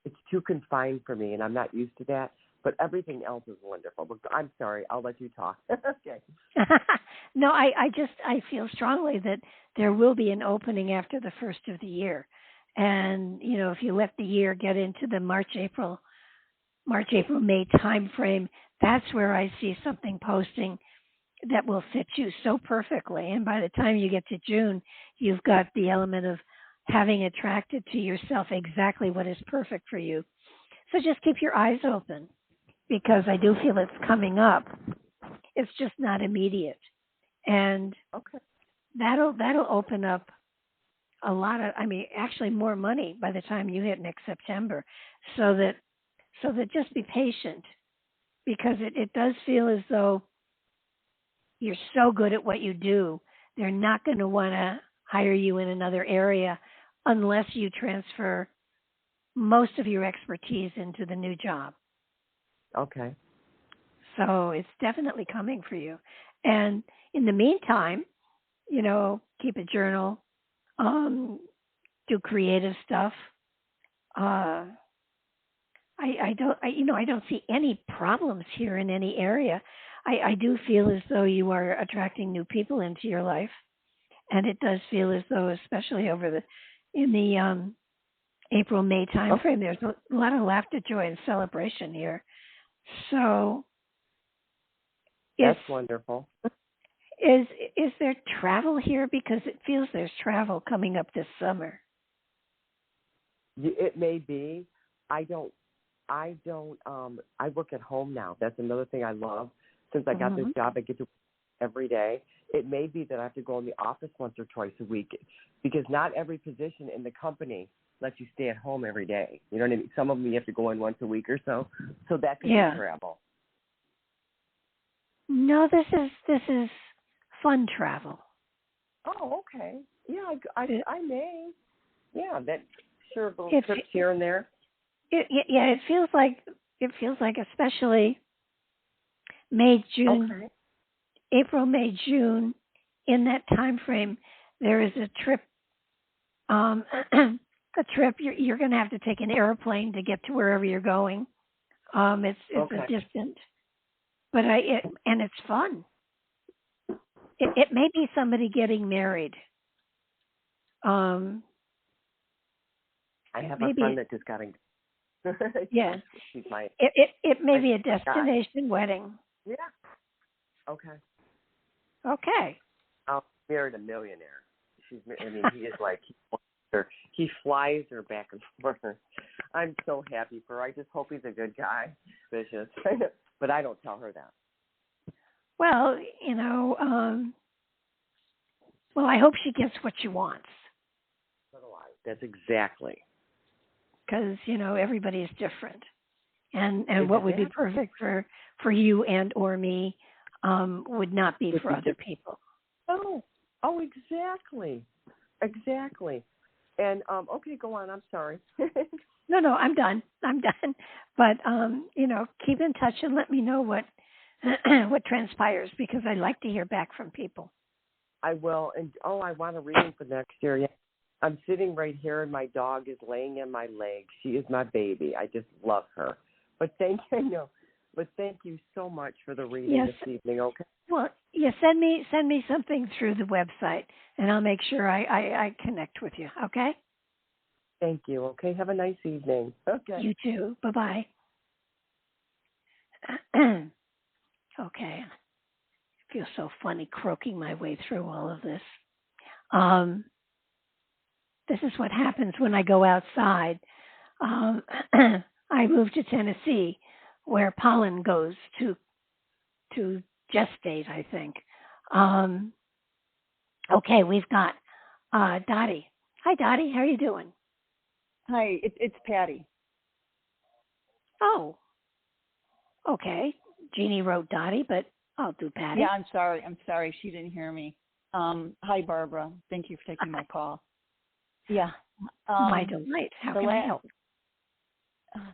it's too confined for me, and I'm not used to that. But everything else is wonderful. But I'm sorry, I'll let you talk. Okay. No, I feel strongly that there will be an opening after the first of the year, and if you let the year get into the March, April, May time frame, that's where I see something posting that will fit you so perfectly. And by the time you get to June, you've got the element of having attracted to yourself exactly what is perfect for you. So just keep your eyes open, because I do feel it's coming up. It's just not immediate. And that'll open up a lot of, actually more money by the time you hit next September. So that just be patient, because it does feel as though you're so good at what you do, they're not going to want to hire you in another area unless you transfer most of your expertise into the new job. Okay. So it's definitely coming for you. And in the meantime, keep a journal, do creative stuff. I don't see any problems here in any area. I do feel as though you are attracting new people into your life, and it does feel as though, especially in the April, May time frame, there's a lot of laughter, joy, and celebration here. So that's wonderful. Is there travel here? Because it feels there's travel coming up this summer. It may be. I work at home now. That's another thing I love. Since I got this job, I get to work every day. It may be that I have to go in the office once or twice a week, because not every position in the company lets you stay at home every day. You know what I mean? Some of them you have to go in once a week or so. So that could be travel. No, this is fun travel. Oh, okay. Yeah, I may. Yeah, that sure little trips here and there. It feels like especially May, June, April, May, June, in that time frame, there is a trip. You're going to have to take an airplane to get to wherever you're going. It's a distant, but it's fun. It may be somebody getting married. I have a friend that just got engaged. Yeah. It may be a destination wedding. Yeah. Okay. Okay. I married a millionaire. He is like, he flies her back and forth. I'm so happy for her. I just hope he's a good guy, vicious. But I don't tell her that. Well, well, I hope she gets what she wants. So do I. That's exactly. Because, everybody is different. And what would be perfect for you and or me would not be for other people. Oh, exactly. Exactly. And, okay, go on. I'm sorry. No, I'm done. But, keep in touch and let me know what transpires, because I like to hear back from people. I will. And, I want a reading for next year. Yeah. I'm sitting right here, and my dog is laying in my leg. She is my baby. I just love her. But thank you so much for the reading this evening, okay? Well, send me something through the website, and I'll make sure I connect with you, okay? Thank you, okay? Have a nice evening. Okay. You too. Bye-bye. Okay. I feel so funny croaking my way through all of this. This is what happens when I go outside. I moved to Tennessee, where pollen goes to gestate, I think. Okay, we've got Dottie. Hi, Dottie. How are you doing? Hi, it's Patty. Oh, okay. Jeannie wrote Dottie, but I'll do Patty. Yeah, I'm sorry. She didn't hear me. Hi, Barbara. Thank you for taking my call. Yeah. My delight. How can I help?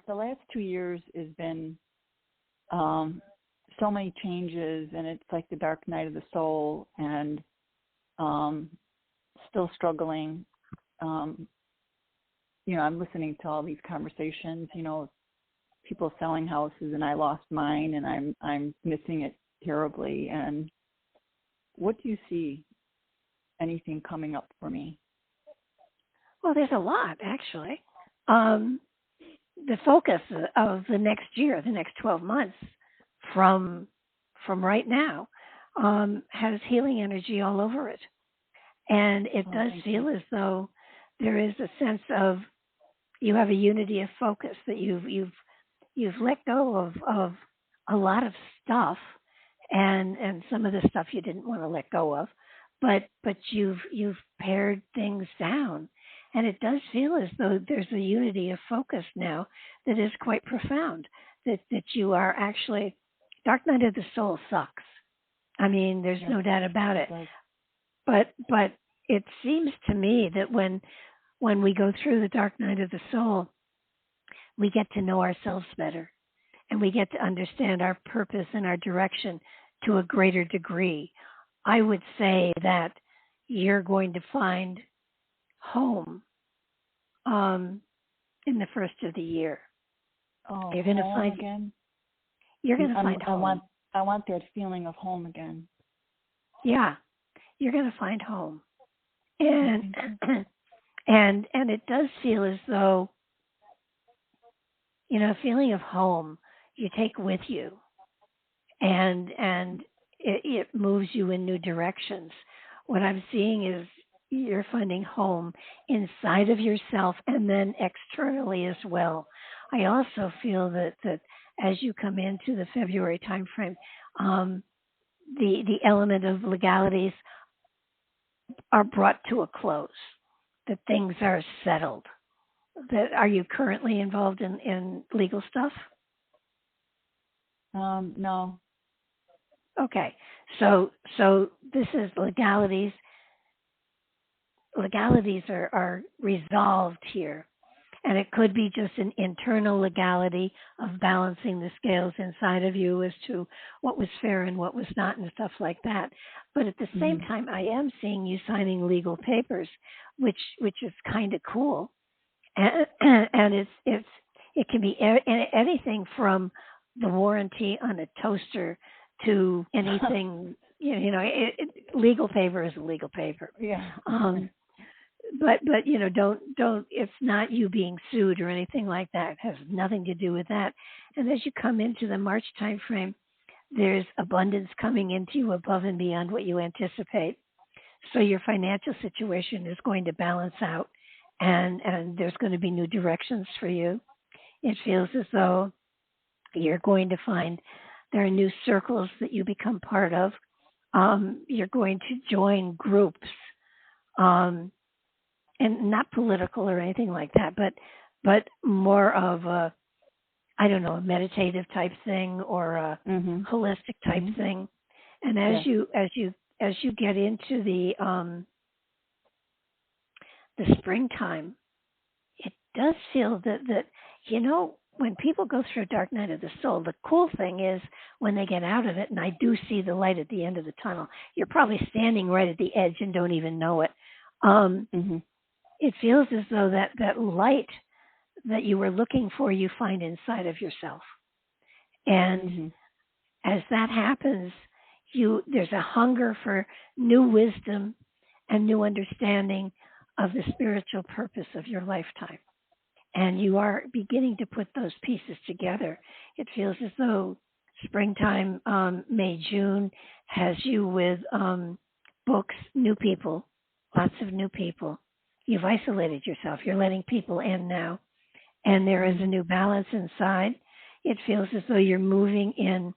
The last 2 years has been so many changes, and it's like the dark night of the soul, and still struggling. I'm listening to all these conversations, people selling houses, and I lost mine, and I'm missing it terribly. And what do you see? Anything coming up for me? Well, there's a lot, actually. The focus of the next year, the next 12 months from right now, has healing energy all over it. And it does feel as though there is a sense of, you have a unity of focus, that you've let go of a lot of stuff, and some of the stuff you didn't want to let go of, but you've pared things down. And it does feel as though there's a unity of focus now that is quite profound, that you are actually, Dark Night of the Soul sucks. I mean, there's no doubt about it. But it seems to me that when we go through the Dark Night of the Soul, we get to know ourselves better, and we get to understand our purpose and our direction to a greater degree. I would say that you're going to find home in the first of the year. Oh, you're going to find again. You're going to find home. I want that feeling of home again. Yeah, you're going to find home, and and it does feel as though, a feeling of home you take with you, and it moves you in new directions. What I'm seeing is you're finding home inside of yourself and then externally as well. I also feel that as you come into the February timeframe, the element of legalities are brought to a close, that things are settled. Are you currently involved in legal stuff? No. Okay, so this is legalities. Legalities are resolved here, and it could be just an internal legality of balancing the scales inside of you as to what was fair and what was not and stuff like that. But at the same time, I am seeing you signing legal papers, which is kind of cool, and it can be anything from the warranty on a toaster to anything. Legal paper is a legal paper. Yeah. But don't. It's not you being sued or anything like that. It has nothing to do with that. And as you come into the March time frame, there's abundance coming into you above and beyond what you anticipate. So your financial situation is going to balance out, and there's going to be new directions for you. It feels as though you're going to find there are new circles that you become part of. You're going to join groups, and not political or anything like that, but more of a, I don't know, a meditative type thing or a holistic type thing. And as you get into the springtime, it does feel that when people go through a dark night of the soul, the cool thing is when they get out of it, and I do see the light at the end of the tunnel. You're probably standing right at the edge and don't even know it. It feels as though that light that you were looking for, you find inside of yourself. And as that happens, there's a hunger for new wisdom and new understanding of the spiritual purpose of your lifetime. And you are beginning to put those pieces together. It feels as though springtime, May, June, has you with books, new people, lots of new people. You've isolated yourself. You're letting people in now. And there is a new balance inside. It feels as though you're moving in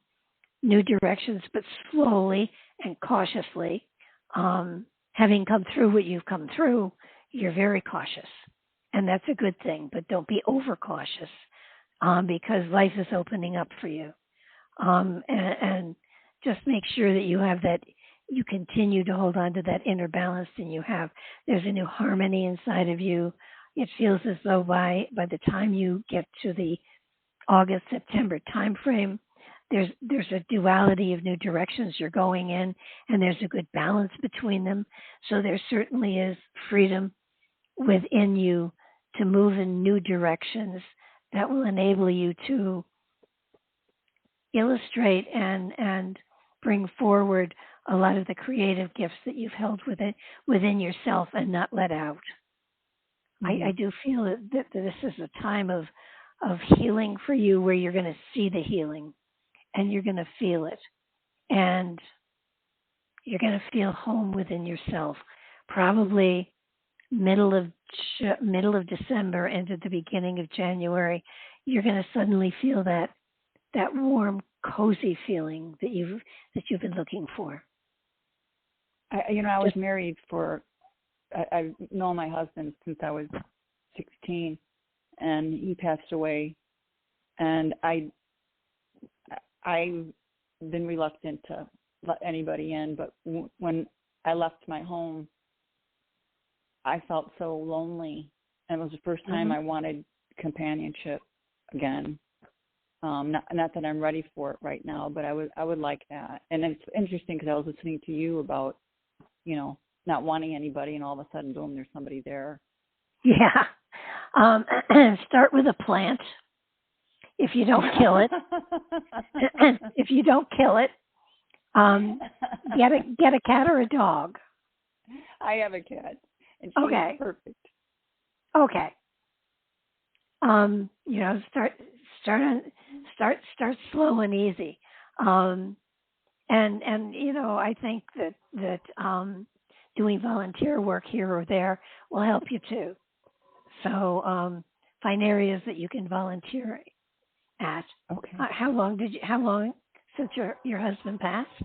new directions, but slowly and cautiously. Having come through what you've come through, you're very cautious. And that's a good thing, but don't be overcautious because life is opening up for you. And just make sure that you have that, you continue to hold on to that inner balance, and there's a new harmony inside of you. It feels as though by the time you get to the August, September timeframe, there's a duality of new directions you're going in, and there's a good balance between them. So there certainly is freedom within you to move in new directions that will enable you to illustrate and bring forward a lot of the creative gifts that you've held within yourself and not let out. I do feel that this is a time of healing for you, where you're going to see the healing and you're going to feel it, and you're going to feel home within yourself. Probably middle of December into the beginning of January, you're going to suddenly feel that warm, cozy feeling that you've been looking for. I was married I've known my husband since I was 16, and he passed away, and I've been reluctant to let anybody in, but when I left my home, I felt so lonely, and it was the first time I wanted companionship again. Not that I'm ready for it right now, but I would like that. And it's interesting because I was listening to you about, not wanting anybody, and all of a sudden, boom, there's somebody there. Yeah. Start with a plant. If you don't kill it, get a cat or a dog. I have a cat, and she's perfect. Okay. Start slow and easy. And I think that doing volunteer work here or there will help you too. So find areas that you can volunteer at. Okay. How long since your husband passed?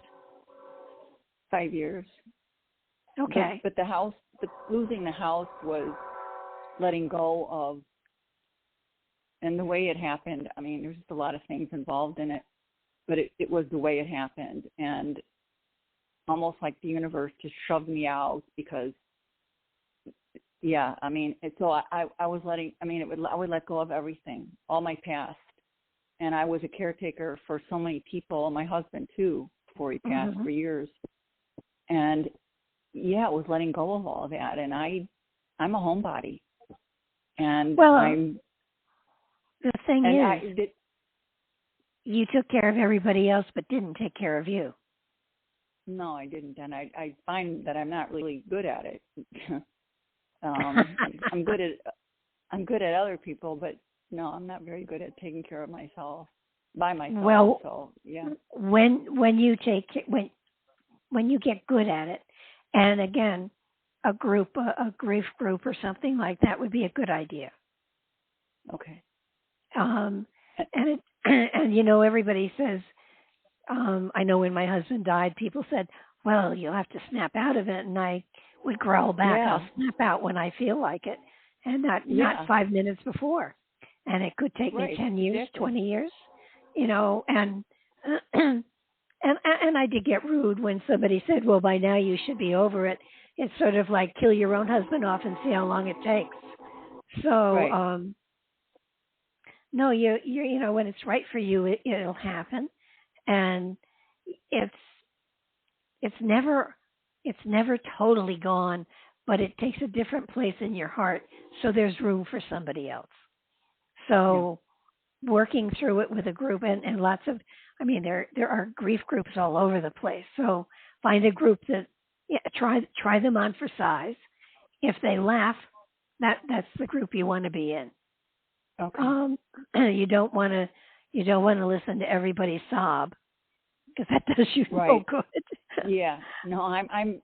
5 years. Okay. But losing the house was letting go of, and the way it happened, I mean, there's just a lot of things involved in it, but it was the way it happened, and almost like the universe just shoved me out because, I mean, so I was I would let go of everything, all my past, and I was a caretaker for so many people, my husband too, before he passed for years, and it was letting go of all of that, and I'm a homebody, and the thing is, you took care of everybody else, but didn't take care of you. No, I didn't, and I find that I'm not really good at it. I'm good at other people, but no, I'm not very good at taking care of myself. by myself. Well, so yeah. When you get good at it, and again, a grief group or something like that would be a good idea. Okay. And everybody says, I know when my husband died, people said, well, you'll have to snap out of it. And I would growl back, Yeah. I'll snap out when I feel like it, and not 5 minutes before. And it could take me 10 years, exactly. 20 years, and and I did get rude when somebody said, well, by now you should be over it. It's sort of like kill your own husband off and see how long it takes. So, no, you when it's right for you, it'll happen. And it's never totally gone, but it takes a different place in your heart. So there's room for somebody else. So working through it with a group and lots of, there are grief groups all over the place. So find a group that, try them on for size. If they laugh, that's the group you want to be in. Okay. You don't want to listen to everybody sob, because that does you no good. Yeah. No, I'm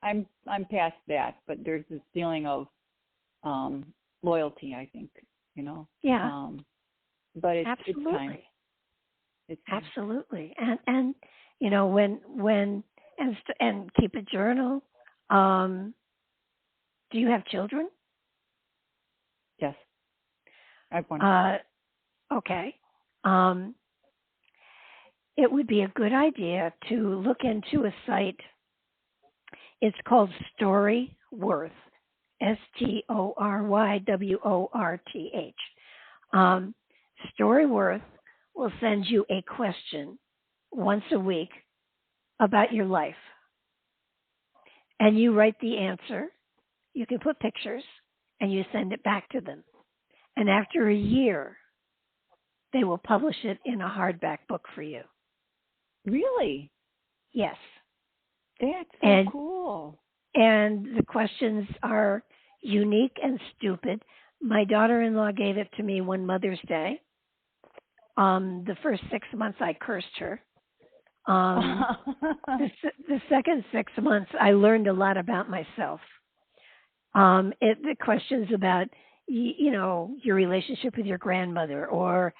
past that, but there's this feeling of loyalty, I think, Yeah. But it's absolutely. time. It's time. Absolutely. And when keep a journal. Do you have children? Yes. I have one. Okay. It would be a good idea to look into a site. It's called Storyworth, StoryWorth. Storyworth will send you a question once a week about your life. And you write the answer. You can put pictures, and you send it back to them. And after a year, they will publish it in a hardback book for you. Really? Yes. That's so cool. And the questions are unique and stupid. My daughter-in-law gave it to me one Mother's Day. The first 6 months I cursed her. The second 6 months I learned a lot about myself. The questions about, your relationship with your grandmother, or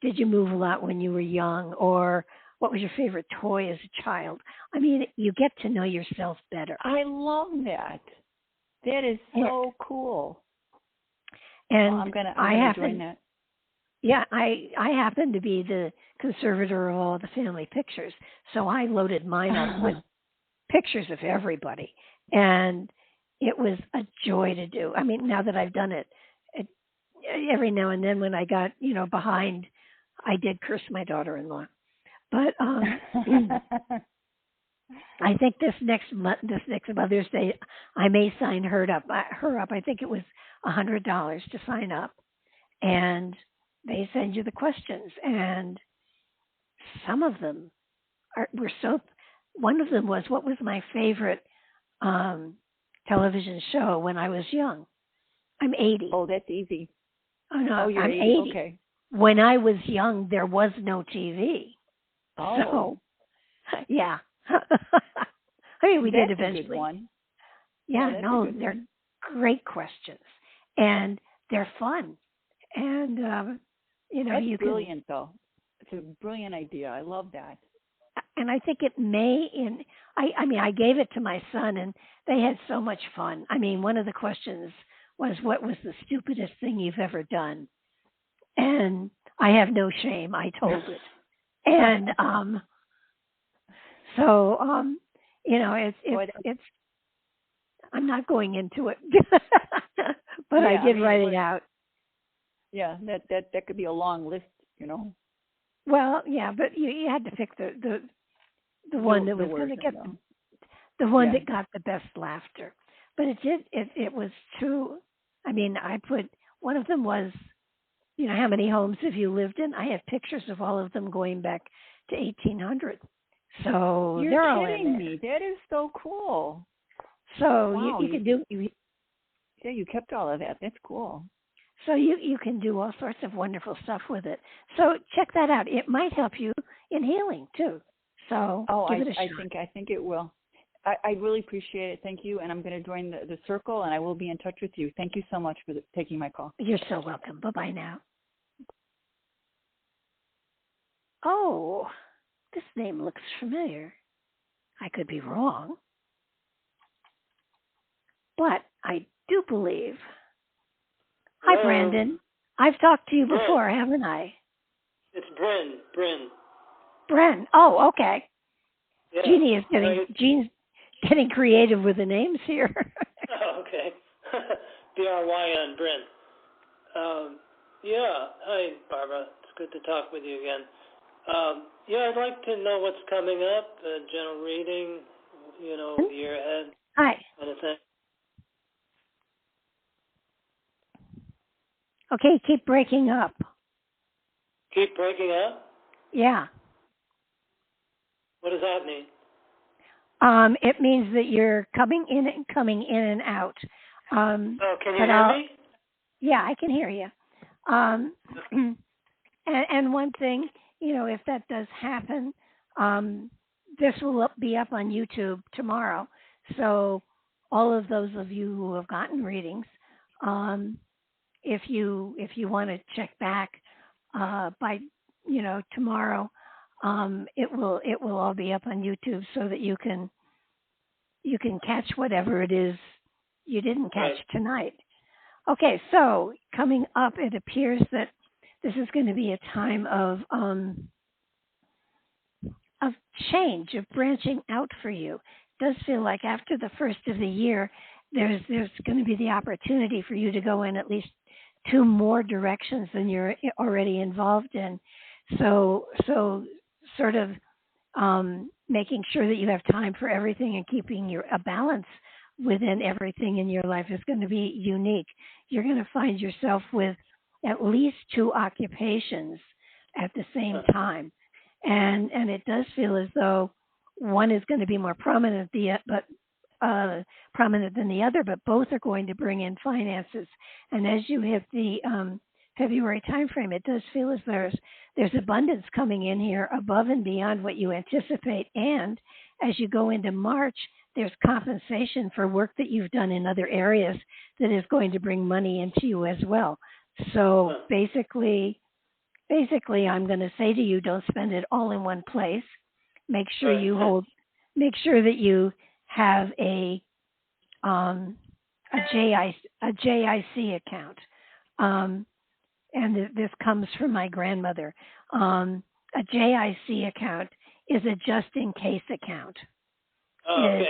did you move a lot when you were young, or what was your favorite toy as a child? You get to know yourself better. I love that. That is so cool. And I'm gonna join that. Yeah, I happen to be the conservator of all the family pictures, so I loaded mine up with pictures of everybody, and it was a joy to do. Now that I've done it, every now and then when I got behind, I did curse my daughter-in-law. But I think this next Mother's Day, I may sign her up. I think it was $100 to sign up, and they send you the questions. And some of them were so. One of them was, what was my favorite television show when I was young? I'm 80. Oh, that's easy. Oh no, you're I'm 80. 80. Okay. When I was young, there was no TV. Oh. So, yeah. We did eventually. A good one. Yeah, they're great questions, and they're fun, and that's you brilliant, though. It's a brilliant idea. I love that. And I think it may. I gave it to my son, and they had so much fun. One of the questions was, "What was the stupidest thing you've ever done?" And I have no shame. I told it, and it's. I'm not going into it, but I did write it out. Yeah, that could be a long list, Well, yeah, but you had to pick the one that was going to get the one that got the best laughter. But it was true. I put, one of them was, how many homes have you lived in? I have pictures of all of them going back to 1800. So You're all kidding in me. That is so cool. So wow, you can do. You kept all of that. That's cool. So you can do all sorts of wonderful stuff with it. So check that out. It might help you in healing too. So give it a shot. I think it will. I really appreciate it. Thank you. And I'm going to join the circle, and I will be in touch with you. Thank you so much for taking my call. You're so welcome. Bye-bye now. Oh, this name looks familiar. I could be wrong. But I do believe. Hi, Brandon. I've talked to you before, haven't I? It's Bryn. Bren. Oh, okay. Yeah. Jean's getting creative with the names here. Oh, okay. B-R-Y-N, Bryn. Yeah. Hi, Barbara. It's good to talk with you again. I'd like to know what's coming up, general reading, the year ahead. Hi. Kind of thing. Okay, keep breaking up. Keep breaking up? Yeah. What does that mean? It means that you're coming in and out. Can you hear me? Yeah, I can hear you. And one thing, if that does happen, this will be up on YouTube tomorrow. So all of those of you who have gotten readings, if you want to check back by tomorrow, it will all be up on YouTube so that you can catch whatever it is you didn't catch tonight. Okay, so coming up, it appears that this is going to be a time of change, of branching out for you. It does feel like after the first of the year, there's going to be the opportunity for you to go in at least 2 more directions than you're already involved in. So sort of making sure that you have time for everything and keeping a balance within everything in your life is going to be unique. You're going to find yourself with at least 2 occupations at the same time. And it does feel as though one is going to be more prominent than the other, but both are going to bring in finances. And as you hit the February timeframe, it does feel as there's abundance coming in here above and beyond what you anticipate. And as you go into March, there's compensation for work that you've done in other areas that is going to bring money into you as well. So basically, I'm going to say to you, don't spend it all in one place. Make sure make sure that you have a JIC account. And this comes from my grandmother. A JIC account is a just-in-case account. Okay.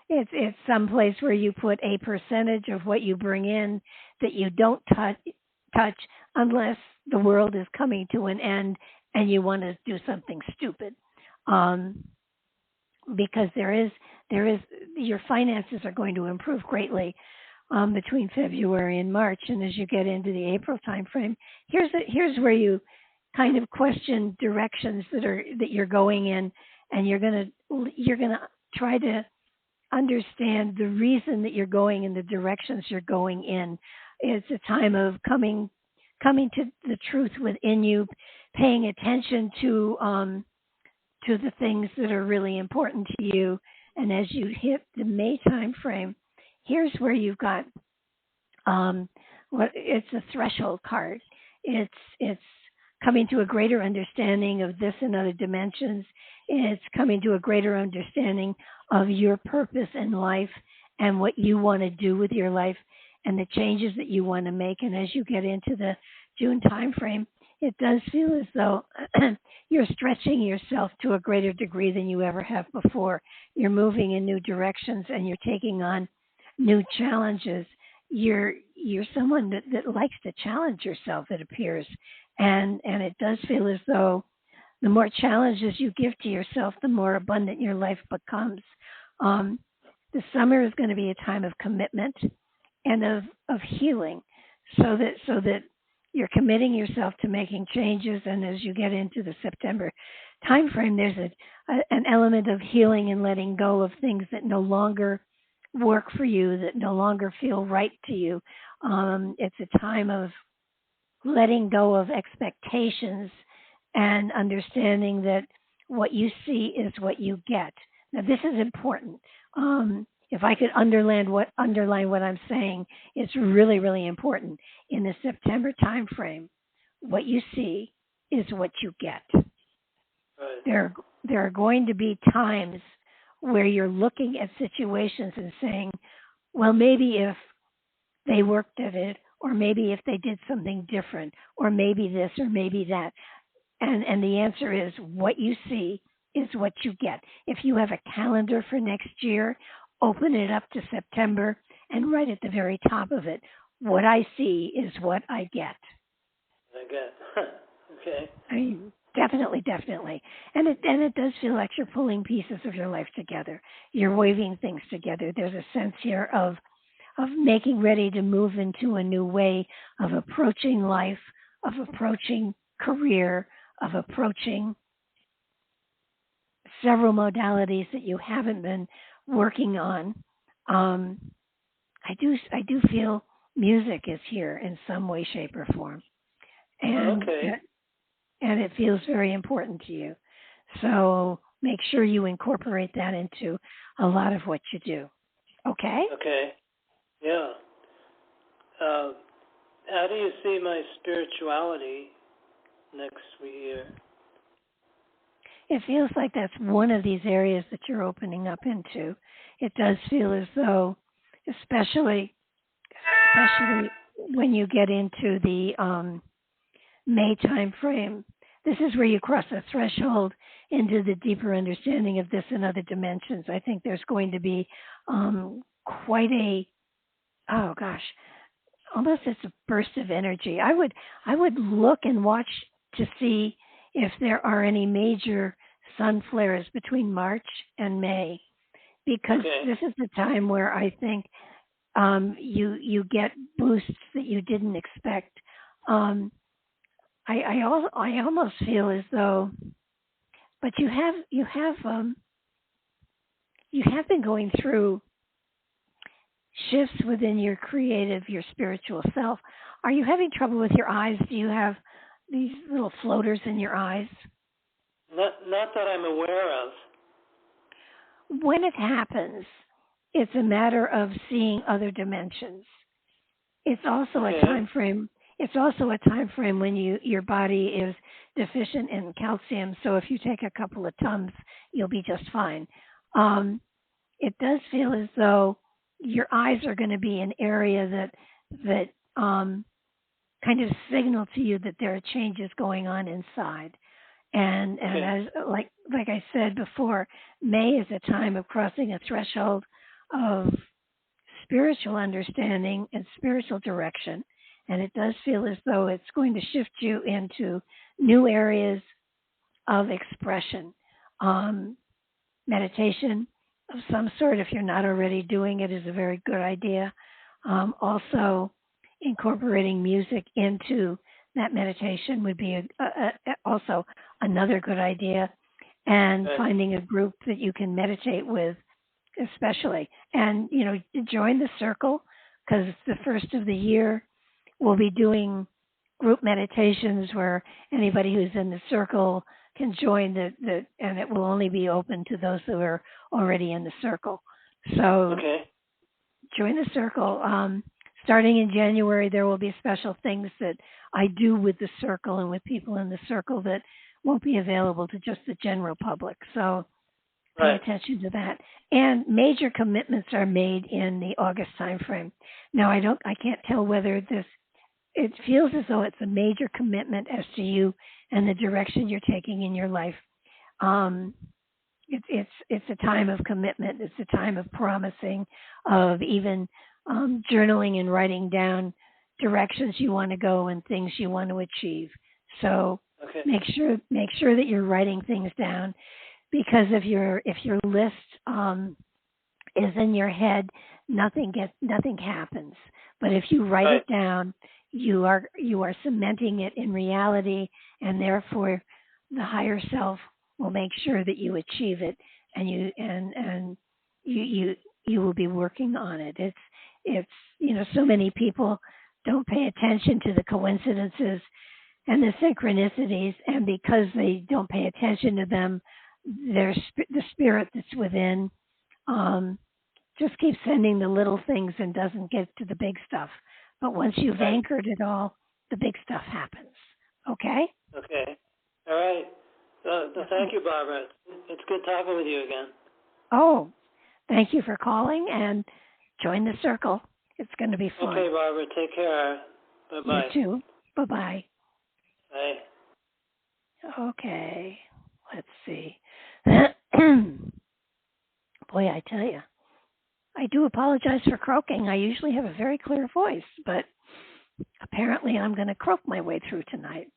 It's someplace where you put a percentage of what you bring in that you don't touch unless the world is coming to an end and you want to do something stupid. Because there is your finances are going to improve greatly between February and March, and as you get into the April timeframe, here's where you kind of question directions that you're going in, and you're gonna try to understand the reason that you're going in the directions you're going in. It's a time of coming to the truth within you, paying attention to the things that are really important to you. And as you hit the May time frame, here's where you've got it's a threshold card. It's coming to a greater understanding of this and other dimensions. It's coming to a greater understanding of your purpose in life and what you want to do with your life and the changes that you want to make. And as you get into the June time frame, it does feel as though you're stretching yourself to a greater degree than you ever have before. You're moving in new directions and you're taking on new challenges. You're someone that likes to challenge yourself, it appears. And it does feel as though the more challenges you give to yourself, the more abundant your life becomes. The summer is going to be a time of commitment and of healing, so that you're committing yourself to making changes. And as you get into the September timeframe, there's an element of healing and letting go of things that no longer work for you, that no longer feel right to you. It's a time of letting go of expectations and understanding that what you see is what you get. Now, this is important. If I could underline what I'm saying, it's really, really important. In the September timeframe, what you see is what you get. Right. There are going to be times where you're looking at situations and saying, well, maybe if they worked at it, or maybe if they did something different, or maybe this, or maybe that. And the answer is what you see is what you get. If you have a calendar for next year, open it up to September and write at the very top of it, what I see is what I get. I get. Okay. I mean, definitely. And it does feel like you're pulling pieces of your life together. You're weaving things together. There's a sense here of making ready to move into a new way of approaching life, of approaching career, of approaching several modalities that you haven't been working on. I do feel music is here in some way, shape, or form, and it feels very important to you. So make sure you incorporate that into a lot of what you do. Okay? Okay. Yeah. How do you see my spirituality next year? It feels like that's one of these areas that you're opening up into. It does feel as though, especially when you get into the May time frame, this is where you cross a threshold into the deeper understanding of this and other dimensions. I think there's going to be quite a, almost it's a burst of energy. I would look and watch to see if there are any major sun flares between March and May, because this is the time where I think you get boosts that you didn't expect. I almost feel as though, but you have been going through shifts within your creative, your spiritual self. Are you having trouble with your eyes? Do you have these little floaters in your eyes? Not that I'm aware of. When it happens, it's a matter of seeing other dimensions. It's also a time frame. It's also a time frame when your body is deficient in calcium. So if you take a couple of Tums, you'll be just fine. It does feel as though your eyes are going to be an area that kind of signal to you that there are changes going on inside. And as like I said before, May is a time of crossing a threshold of spiritual understanding and spiritual direction. And it does feel as though it's going to shift you into new areas of expression. Meditation of some sort, if you're not already doing it, is a very good idea. Also, incorporating music into that meditation would be also another good idea. And finding a group that you can meditate with, especially. And, join the circle, because it's the first of the year. We'll be doing group meditations where anybody who's in the circle can join and it will only be open to those who are already in the circle. So join the circle. Starting in January, there will be special things that I do with the circle and with people in the circle that won't be available to just the general public. So pay attention to that. And major commitments are made in the August timeframe. Now, I can't tell whether it feels as though it's a major commitment as to you and the direction you're taking in your life. It's a time of commitment. It's a time of promising, of even journaling and writing down directions you want to go and things you want to achieve. So make sure that you're writing things down, because if your list is in your head, nothing happens. But if you write it down, you are cementing it in reality, and therefore the higher self will make sure that you achieve it, and you will be working on it. It's so many people don't pay attention to the coincidences and the synchronicities, and because they don't pay attention to them, the spirit that's within just keeps sending the little things and doesn't get to the big stuff. But once you've anchored it all, the big stuff happens. Okay? Okay. All right. Thank you, Barbara. It's good talking with you again. Oh, thank you for calling, and join the circle. It's going to be fun. Okay, Barbara. Take care. Bye-bye. You too. Bye-bye. Bye. Okay. Let's see. Boy, I tell you, I do apologize for croaking. I usually have a very clear voice, but apparently I'm going to croak my way through tonight.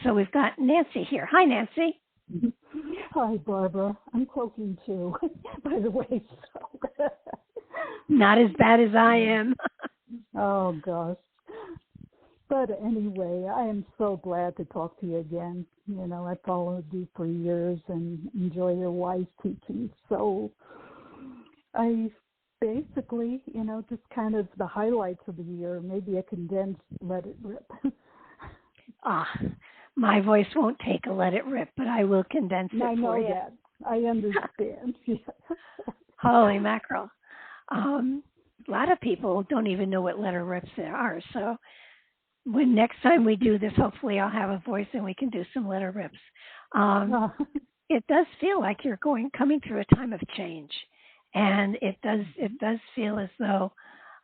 So we've got Nancy here. Hi, Nancy. Hi, Barbara. I'm croaking too, by the way. So. Not as bad as I am. Oh, gosh. But anyway, I am so glad to talk to you again. You know, I followed you for years and enjoy your wise teachings. So I basically, you know, just kind of the highlights of the year, maybe a condensed Let It Rip. My voice won't take a Let It Rip, but I will condense it for you. I know that. I understand. Holy mackerel. A lot of people don't even know what letter rips there are. So when next time we do this, hopefully I'll have a voice and we can do some letter rips. It does feel like you're coming through a time of change. And it does feel as though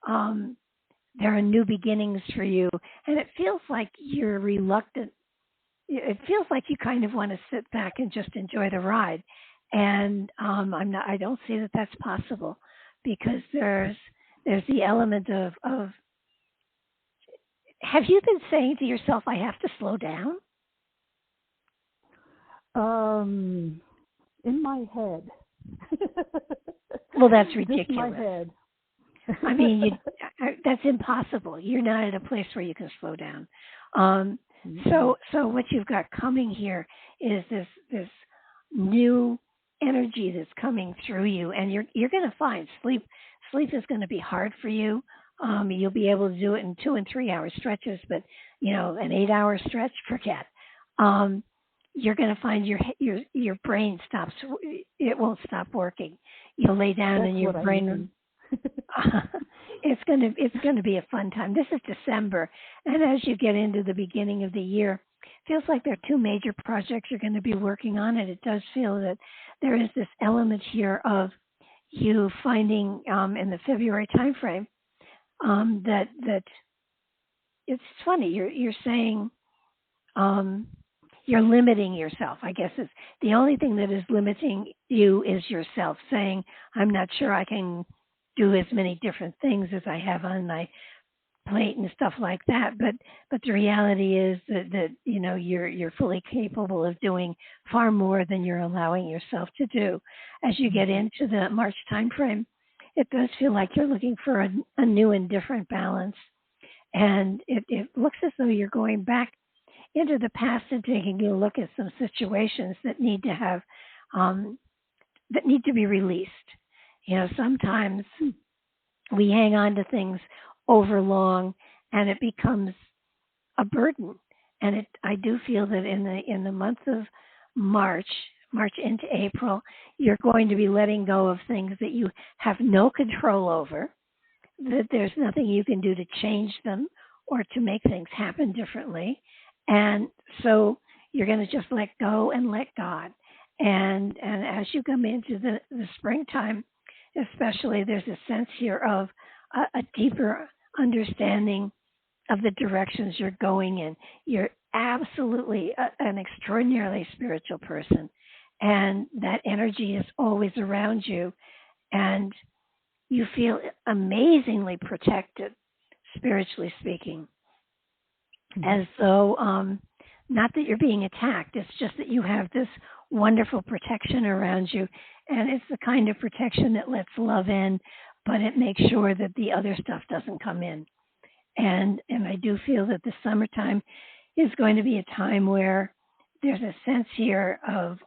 there are new beginnings for you. And it feels like you're reluctant. It feels like you kind of want to sit back and just enjoy the ride. And I don't see that that's possible, because there's the element of have you been saying to yourself, I have to slow down? In my head. Well, that's ridiculous. Just my head. I mean, that's impossible. You're not at a place where you can slow down. So what you've got coming here is this new energy that's coming through you, and you're going to find sleep is going to be hard for you. You'll be able to do it in 2 and 3 hour stretches, but an 8-hour stretch, forget. You're going to find your brain stops. It won't stop working. You'll lay down That's and your brain. It's going to be a fun time. This is December, and as you get into the beginning of the year, it feels like there are 2 major projects you're going to be working on, and it does feel that there is this element here of you finding in the February timeframe that it's funny. You're saying you're limiting yourself. I guess it's the only thing that is limiting you is yourself. Saying, I'm not sure I can do as many different things as I have on my plate and stuff like that. But the reality is that you're fully capable of doing far more than you're allowing yourself to do. As you get into the March timeframe, it does feel like you're looking for a new and different balance. And it looks as though you're going back into the past and taking a look at some situations that need to have that need to be released. Sometimes we hang on to things over long, and it becomes a burden. And I do feel that in the month of March into April, you're going to be letting go of things that you have no control over, that there's nothing you can do to change them or to make things happen differently. And so you're going to just let go and let God. And as you come into the springtime, especially, there's a sense here of a deeper understanding of the directions you're going in. You're absolutely an extraordinarily spiritual person, and that energy is always around you, and you feel amazingly protected, spiritually speaking, as though not that you're being attacked. It's just that you have this wonderful protection around you, and it's the kind of protection that lets love in, but it makes sure that the other stuff doesn't come in. And I do feel that the summertime is going to be a time where there's a sense here of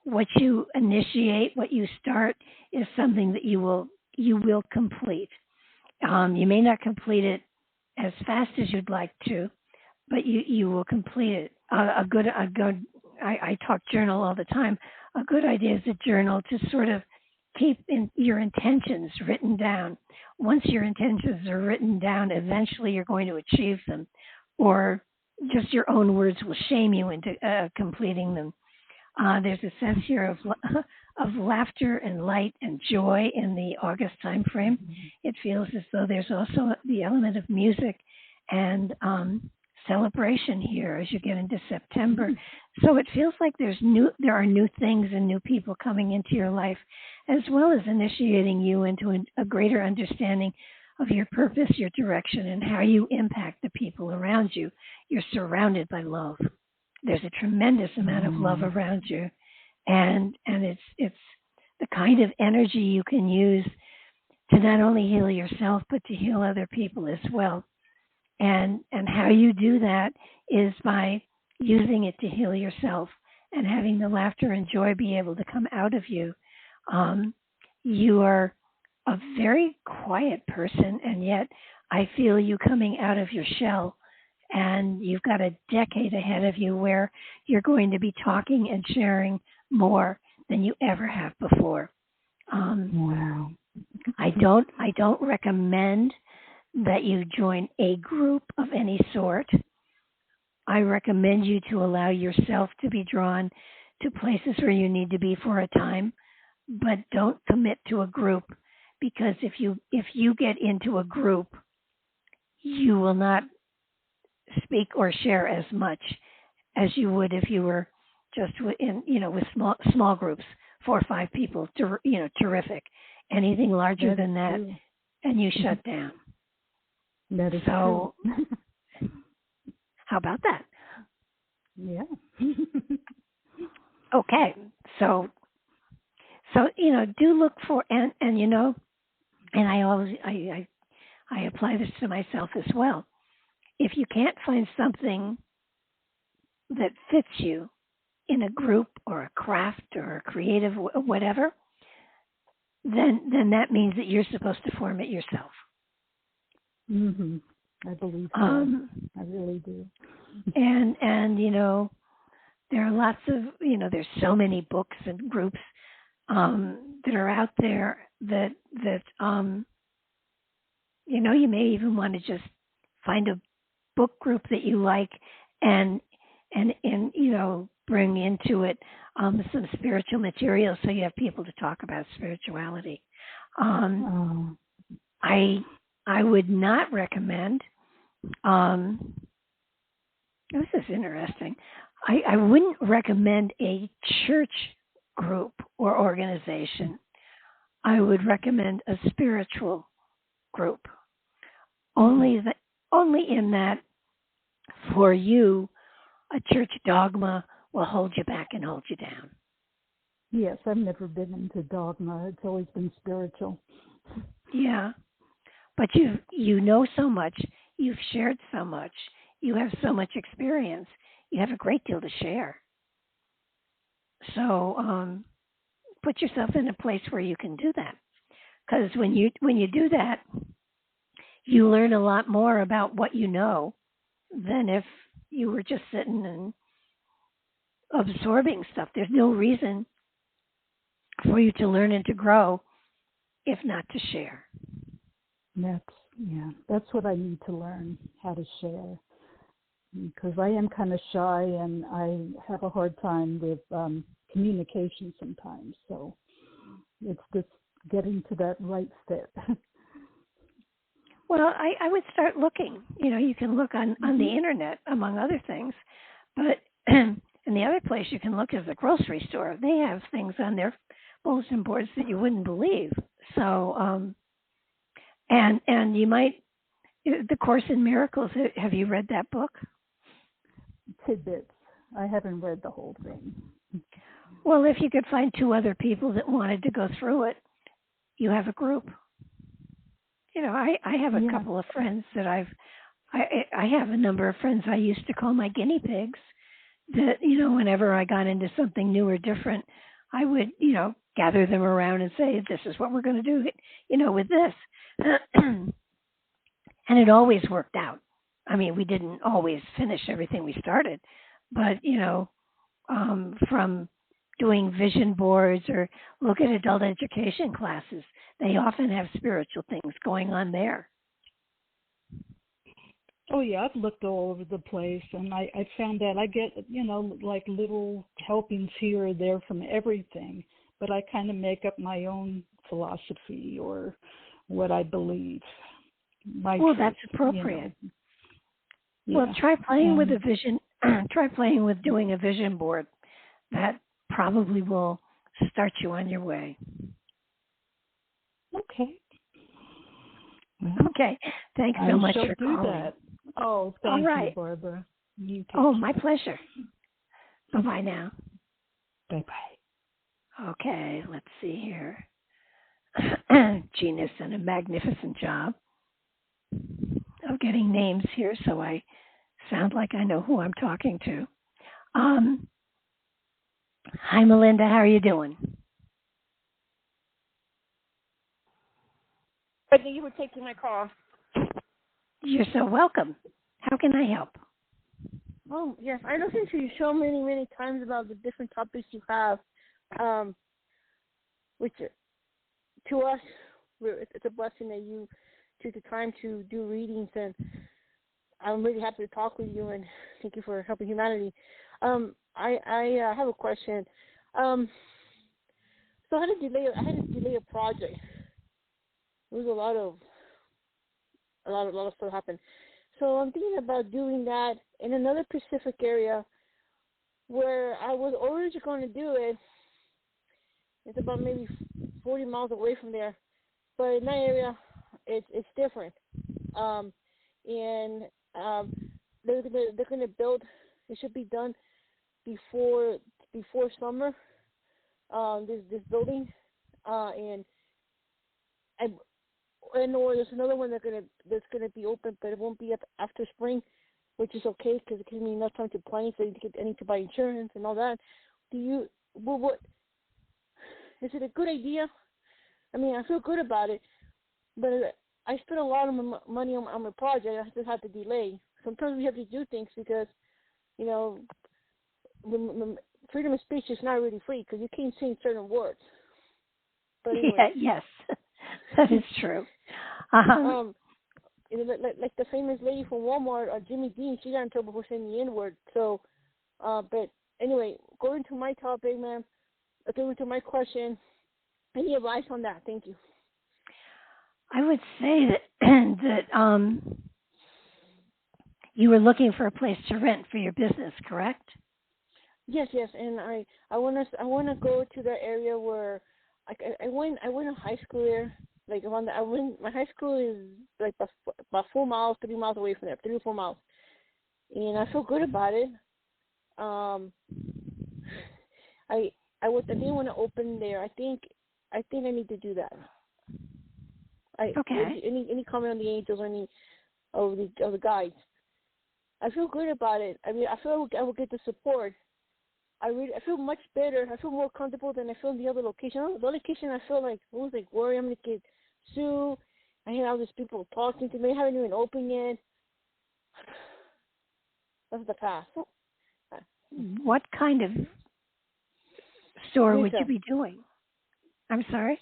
what you initiate, what you start, is something that you will complete. You may not complete it as fast as you'd like to, but you will complete it. I talk journal all the time. A good idea is a journal to sort of keep your intentions written down. Once your intentions are written down, eventually you're going to achieve them, or just your own words will shame you into completing them. There's a sense here of laughter and light and joy in the August time frame. It feels as though there's also the element of music and celebration here as you get into September. So it feels like there are new things and new people coming into your life, as well as initiating you into a greater understanding of your purpose, your direction, and how you impact the people around you. You're surrounded by love. There's a tremendous amount of love around you, and it's the kind of energy you can use to not only heal yourself but to heal other people as well. And how you do that is by using it to heal yourself and having the laughter and joy be able to come out of you. You are a very quiet person, and yet I feel you coming out of your shell. And you've got a decade ahead of you where you're going to be talking and sharing more than you ever have before. Wow. I don't recommend that you join a group of any sort. I recommend you to allow yourself to be drawn to places where you need to be for a time, but don't commit to a group, because if you get into a group, you will not speak or share as much as you would if you were just with small groups, 4 or 5 people. Terrific. Anything larger than that, and you shut down. That is so. True. How about that? Yeah. Okay. So do look for and I apply this to myself as well. If you can't find something that fits you in a group or a craft or a creative whatever, then that means that you're supposed to form it yourself. Mhm. I believe so. I really do. And there are lots of there's so many books and groups that are out there that you may even want to just find a book group that you like and bring into it some spiritual material so you have people to talk about spirituality. I would not recommend. This is interesting. I wouldn't recommend a church group or organization. I would recommend a spiritual group. Only in that, for you, a church dogma will hold you back and hold you down. Yes, I've never been into dogma. It's always been spiritual. Yeah. But you know so much. You've shared so much. You have so much experience. You have a great deal to share. So put yourself in a place where you can do that. Because when you do that, you learn a lot more about what you know than if you were just sitting and absorbing stuff. There's no reason for you to learn and to grow if not to share. That's what I need to learn, how to share. Because I am kind of shy and I have a hard time with communication sometimes. So it's just getting to that right fit. Well, I would start looking. You can look on the internet, among other things. But and the other place you can look is the grocery store. They have things on their bulletin boards that you wouldn't believe. So, and you might, The Course in Miracles, have you read that book? Tidbits. I haven't read the whole thing. Well, if you could find 2 other people that wanted to go through it, you have a group. I have a couple of friends that I have a number of friends I used to call my guinea pigs that, whenever I got into something new or different, I would, gather them around and say, this is what we're going to do, with this. And it always worked out. I mean, we didn't always finish everything we started, but, from doing vision boards or look at adult education classes, they often have spiritual things going on there. Oh yeah, I've looked all over the place, and I found that I get, like little helpings here or there from everything, but I kind of make up my own philosophy or what I believe. Well, that's appropriate. Well, try playing with a vision. Try playing with doing a vision board. That probably will start you on your way. Okay. Okay. Thanks so much for calling. That. Oh, thank you, Barbara. My pleasure. Bye-bye now. Bye-bye. Okay, let's see here. Gina's done a magnificent job of getting names here, so I sound like I know who I'm talking to. Hi, Melinda. How are you doing? Thank you for taking my call. You're so welcome. How can I help? Oh, yes. I listened to you so many times about the different topics you have, which to us, it's a blessing that you took the time to do readings, and I'm really happy to talk with you, and thank you for helping humanity. I have a question. So I had to delay a project. There was a lot of stuff happened. So I'm thinking about doing that in another Pacific area where I was originally going to do it. It's about maybe 40 miles away from there, but in that area, it's different. They're gonna build. It should be done before summer. This building, and I know there's another one that's gonna be open, but it won't be up after spring, which is okay because it gives me enough time to plan. So I need to buy insurance and all that. What is it a good idea? I mean, I feel good about it, but I spent a lot of money on my project. I just had to delay. Sometimes we have to do things because, freedom of speech is not really free because you can't say certain words. But anyway. Yes, that is true. Like the famous lady from Walmart, Jimmy Dean, she got in trouble for saying the N-word. So, but anyway, going to my topic, ma'am, going to my question, any advice on that? Thank you. I would say that you were looking for a place to rent for your business, correct? Yes, and I want to go to that area where I went to high school there. Like my high school is like about 4 miles, 3 miles away from there, 3 or 4 miles, and I feel good about it. I didn't want to open there. I think I need to do that. Okay. Any comment on the angels or any of the guides? I feel good about it. I mean, I feel I will get the support. I feel much better. I feel more comfortable than I feel in the other location. The location I feel like I was like worried I'm gonna get sued. I hear all these people talking to me. I haven't even opened yet. That's the past. What kind of store Retail. would you be doing? I'm sorry?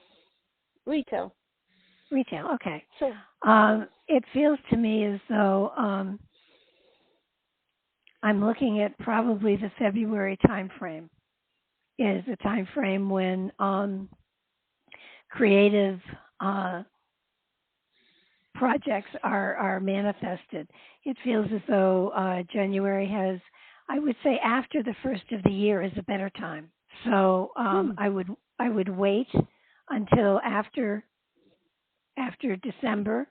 Retail, okay. Sure. It feels to me as though I'm looking at probably the February time frame is a time frame when creative projects are manifested. It feels as though January has, I would say after the first of the year is a better time. So I would wait until after December.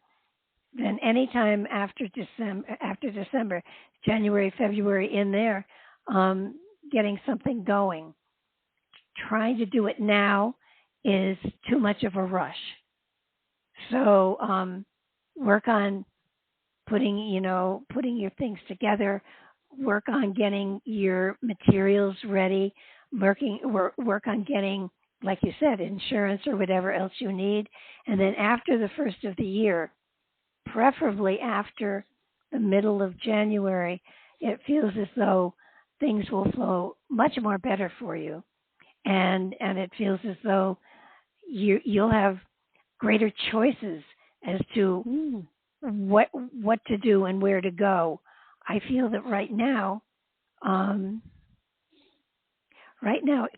Then anytime after December, January, February, in there, getting something going. Trying to do it now is too much of a rush. So work on putting your things together. Work on getting your materials ready. Work on getting, like you said, insurance or whatever else you need. And then after the first of the year, preferably after the middle of January, it feels as though things will flow much more better for you, and it feels as though you'll have greater choices as to what to do and where to go. I feel that right now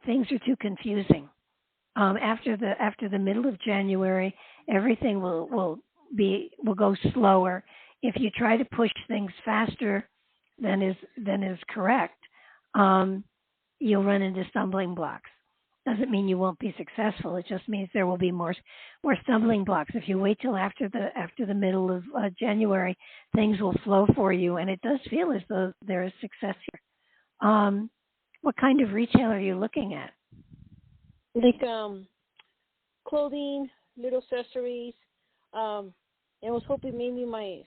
things are too confusing. After the middle of January, everything will go slower. If you try to push things faster than is correct, you'll run into stumbling blocks. Doesn't mean you won't be successful. It just means there will be more stumbling blocks. If you wait till after the middle of January, things will flow for you, and it does feel as though there is success here. What kind of retail are you looking at? Like clothing, little accessories. And I was hoping maybe my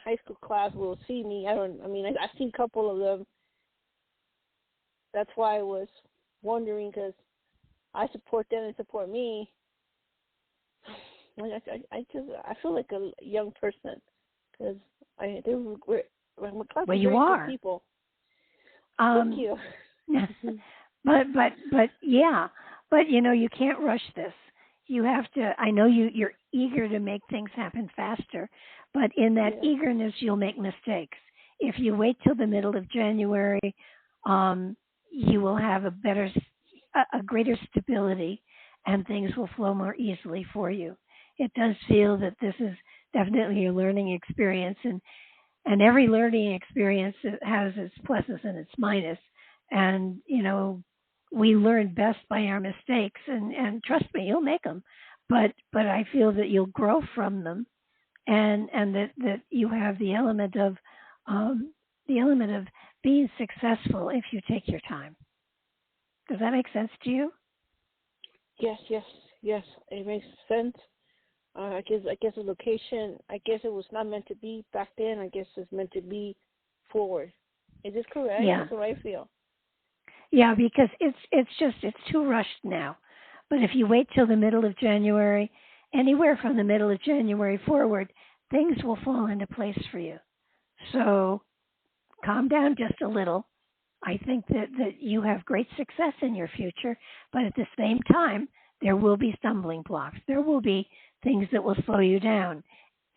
high school class will see me. I've seen a couple of them. That's why I was wondering, because I support them and support me. I feel like a young person, because my class well, is you very are good people. Thank you. but yeah, but you can't rush this. You have to. I know you're eager to make things happen faster, but in that eagerness, you'll make mistakes. If you wait till the middle of January, you will have a greater stability, and things will flow more easily for you. It does feel that this is definitely a learning experience, and every learning experience has its pluses and its minus. And we learn best by our mistakes, and trust me, you'll make them. But I feel that you'll grow from them, and that you have the element of being successful if you take your time. Does that make sense to you? Yes, it makes sense. I guess the location, I guess it was not meant to be back then. I guess it's meant to be forward. Is this correct? Yeah. That's what I feel. Yeah, because it's too rushed now. But if you wait till the middle of January, anywhere from the middle of January forward, things will fall into place for you. So calm down just a little. I think that you have great success in your future, but at the same time, there will be stumbling blocks. There will be things that will slow you down.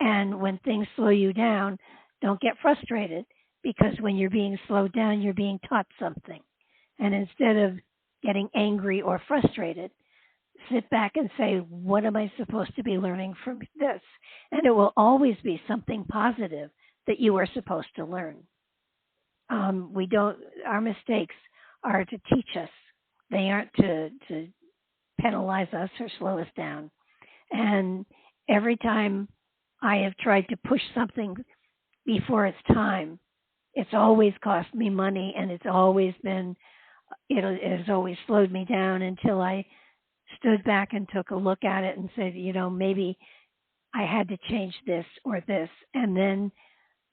And when things slow you down, don't get frustrated, because when you're being slowed down, you're being taught something. And instead of getting angry or frustrated, sit back and say, what am I supposed to be learning from this? And it will always be something positive that you are supposed to learn. Our mistakes are to teach us. They aren't to penalize us or slow us down. And every time I have tried to push something before its time, it's always cost me money, and it has always slowed me down until I stood back and took a look at it and said, maybe I had to change this or this. And then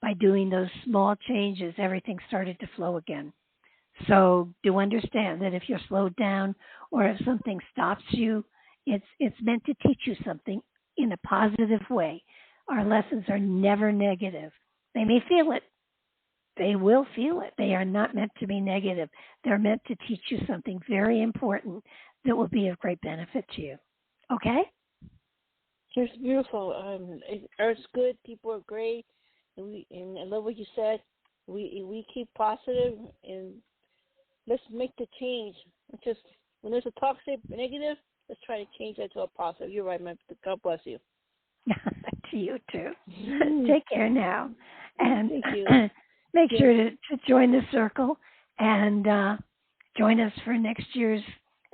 by doing those small changes, everything started to flow again. So do understand that if you're slowed down or if something stops you, it's meant to teach you something in a positive way. Our lessons are never negative. They may feel it. They will feel it. They are not meant to be negative. They're meant to teach you something very important that will be of great benefit to you. Okay? It's beautiful. Earth's good. People are great. And I love what you said. We keep positive, and let's make the change. Just when there's a toxic negative, let's try to change that to a positive. You're right, man. God bless you. To you too. Take care now, and thank you. Make sure to join the circle and join us for next year's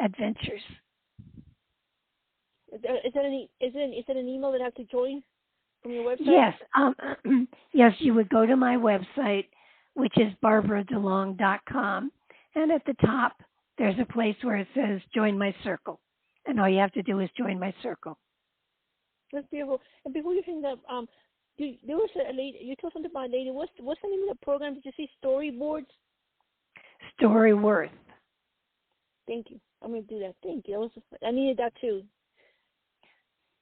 adventures. Is that an email that I have to join from your website? Yes. Yes, you would go to my website, which is BarbaraDeLong.com, and at the top there's a place where it says Join My Circle, and all you have to do is join my circle. That's beautiful. And before you hang up, there was a lady. You told something about a lady. What's the name of the program? Did you say Storyboards? Storyworth. Thank you. I'm gonna do that. Thank you. I needed that too.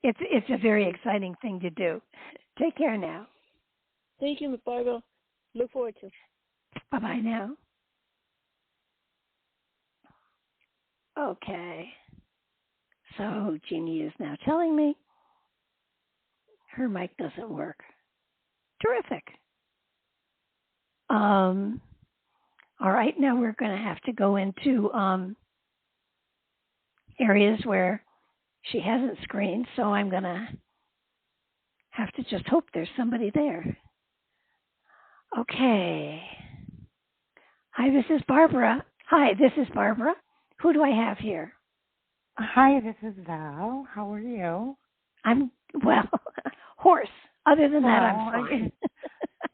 it's a very exciting thing to do. Take care now. Thank you, Miss Barbara. Look forward to it. Bye-bye now. Okay. So Jeannie is now telling me her mic doesn't work. Terrific. All right, now we're going to have to go into areas where she hasn't screened, so I'm going to have to just hope there's somebody there. Okay. Hi, this is Barbara. Who do I have here? Hi, this is Val. How are you? I'm, well, hoarse. Other than that, I'm fine.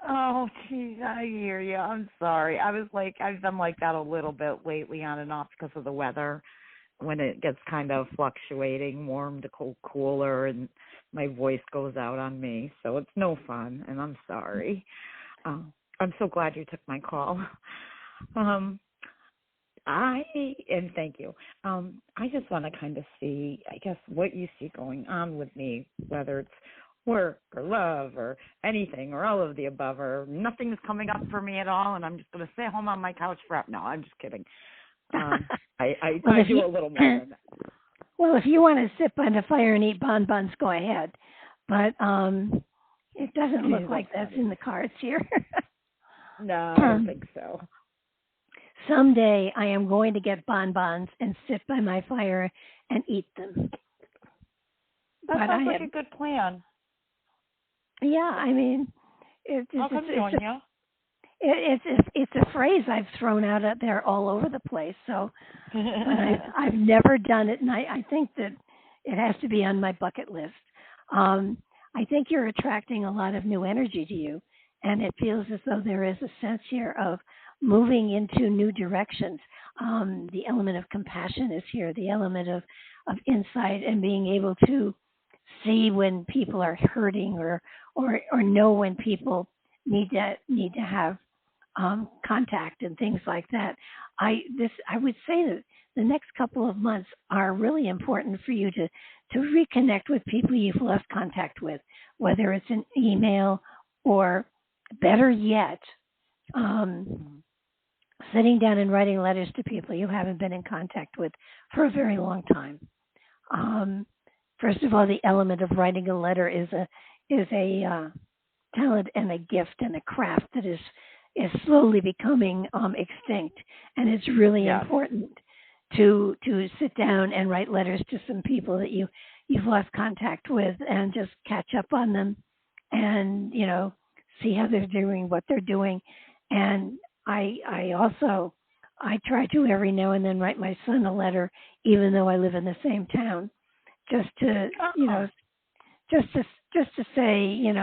Oh, geez, I hear you. I'm sorry. I've been like that a little bit lately on and off because of the weather. When it gets kind of fluctuating, warm to cooler, and my voice goes out on me. So it's no fun, and I'm sorry. I'm so glad you took my call. And thank you. I just want to kind of see, I guess, what you see going on with me, whether it's work or love or anything or all of the above, or nothing's coming up for me at all, and I'm just going to stay home on my couch forever. No, I'm just kidding. I do a little more than that. Well, if you want to sit by the fire and eat bonbons, go ahead. But it doesn't look like that's in the cards here. No, I don't think so. Someday I am going to get bonbons and sit by my fire and eat them. That sounds like a good plan. Yeah, I mean, I'll come join you. It's a phrase I've thrown out there all over the place. So I've never done it, and I think that it has to be on my bucket list. I think you're attracting a lot of new energy to you, and it feels as though there is a sense here of moving into new directions. The element of compassion is here, the element of insight and being able to see when people are hurting or know when people need to have contact and things like that. I would say that the next couple of months are really important for you to reconnect with people you've lost contact with, whether it's an email or, better yet, sitting down and writing letters to people you haven't been in contact with for a very long time. First of all, the element of writing a letter is a talent and a gift and a craft that is slowly becoming extinct, and it's really important to sit down and write letters to some people that you've lost contact with and just catch up on them, and see how they're doing, what they're doing. And I try to every now and then write my son a letter, even though I live in the same town, just to say,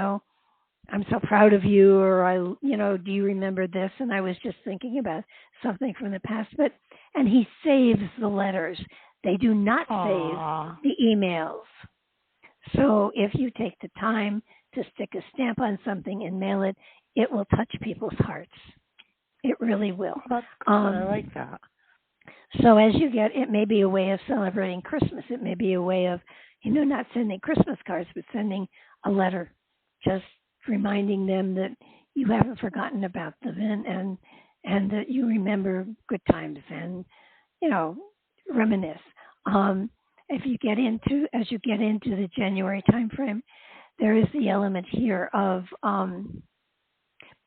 I'm so proud of you, or do you remember this? And I was just thinking about something from the past. And he saves the letters. They do not save the emails. So if you take the time to stick a stamp on something and mail it, it will touch people's hearts. It really will. That's good. I like that. So as you it may be a way of celebrating Christmas. It may be a way of, not sending Christmas cards, but sending a letter, just reminding them that you haven't forgotten about them and that you remember good times and, reminisce. As you get into the January timeframe, there is the element here of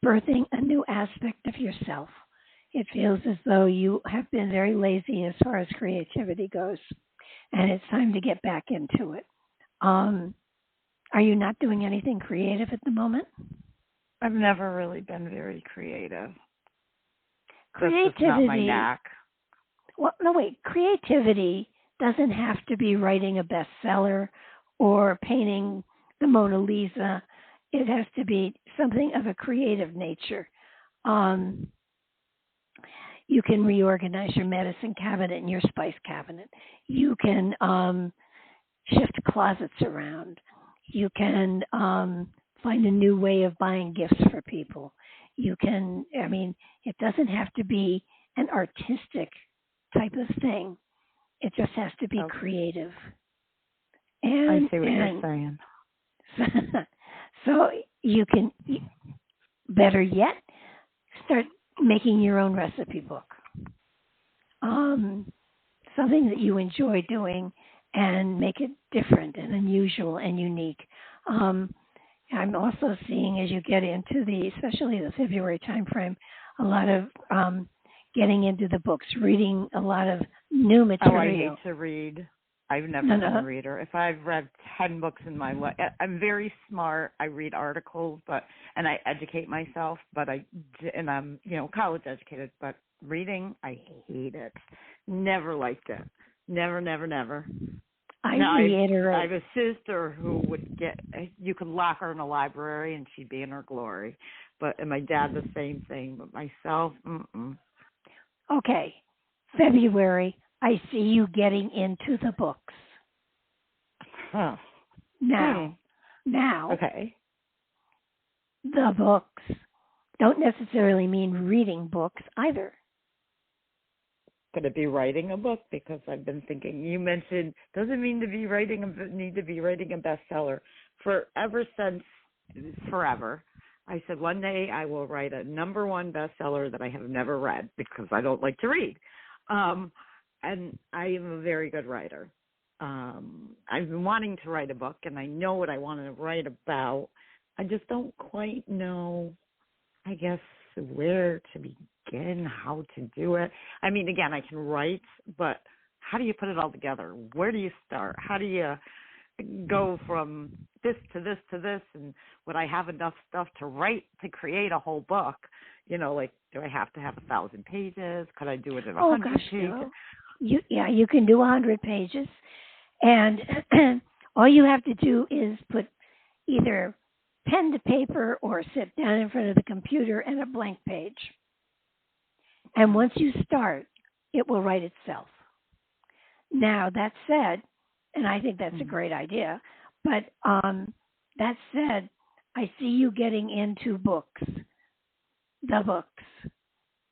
birthing a new aspect of yourself. It feels as though you have been very lazy as far as creativity goes, and it's time to get back into it. Are you not doing anything creative at the moment? I've never really been very creative. Creativity. That's just not my knack. Well, no, wait. Creativity doesn't have to be writing a bestseller or painting the Mona Lisa. It has to be something of a creative nature. You can reorganize your medicine cabinet and your spice cabinet. You can shift closets around. You can find a new way of buying gifts for people. You can, it doesn't have to be an artistic type of thing. It just has to be creative. And I see what you're saying. So you can, better yet, start making your own recipe book. Something that you enjoy doing and make it different and unusual and unique. I'm also seeing, as you get into especially the February timeframe, a lot of getting into the books, reading a lot of new material. Oh, I hate to read. I've never been a reader. If I've read 10 books in my life, I'm very smart. I read articles, and I educate myself, and I'm, college educated, but reading, I hate it. Never liked it. Never. I reiterate. I have a sister who you could lock her in a library and she'd be in her glory. And my dad, the same thing. But myself, Okay. February, I see you getting into the books. Huh. Now, okay. The books don't necessarily mean reading books either. Could it be writing a book? Because I've been thinking, you mentioned, doesn't mean need to be writing a bestseller. Forever, I said one day I will write a number one bestseller that I have never read because I don't like to read. And I am a very good writer. I've been wanting to write a book, and I know what I want to write about. I just don't quite know, I guess, where to begin, how to do it. I mean, again, I can write, but how do you put it all together? Where do you start? How do you go from this to this to this? And would I have enough stuff to write to create a whole book? Like, do I have to have 1,000 pages? Could I do it in 100 pages? No. You can do 100 pages. And all you have to do is put either pen to paper or sit down in front of the computer and a blank page. And once you start, it will write itself. Now, that said, and I think that's a great idea, but that said, I see you getting into books, the books.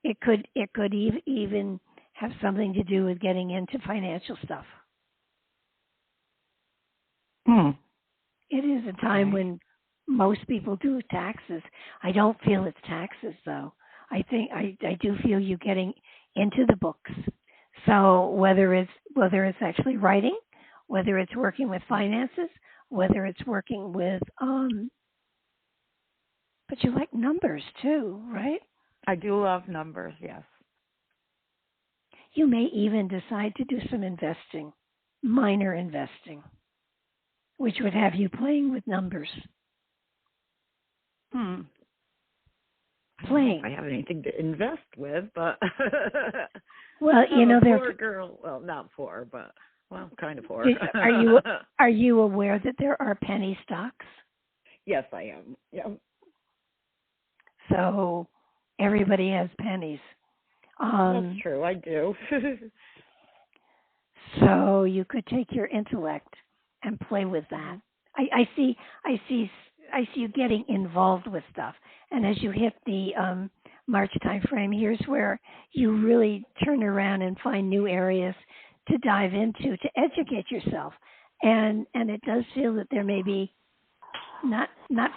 It could even have something to do with getting into financial stuff. It is a time when most people do taxes. I don't feel it's taxes, though. I think I do feel you getting into the books. So whether it's actually writing, whether it's working with finances, whether it's working with but you like numbers too, right? I do love numbers, yes. You may even decide to do some investing, minor investing, which would have you playing with numbers. Playing. I don't have anything to invest with, but well, they're poor girl. Well, not poor, but kind of poor. Are you aware that there are penny stocks? Yes, I am. Yeah. So everybody has pennies. That's true. I do. So you could take your intellect and play with that. I see you getting involved with stuff. And as you hit the March time frame, here's where you really turn around and find new areas to dive into, to educate yourself. And it does feel that there may be not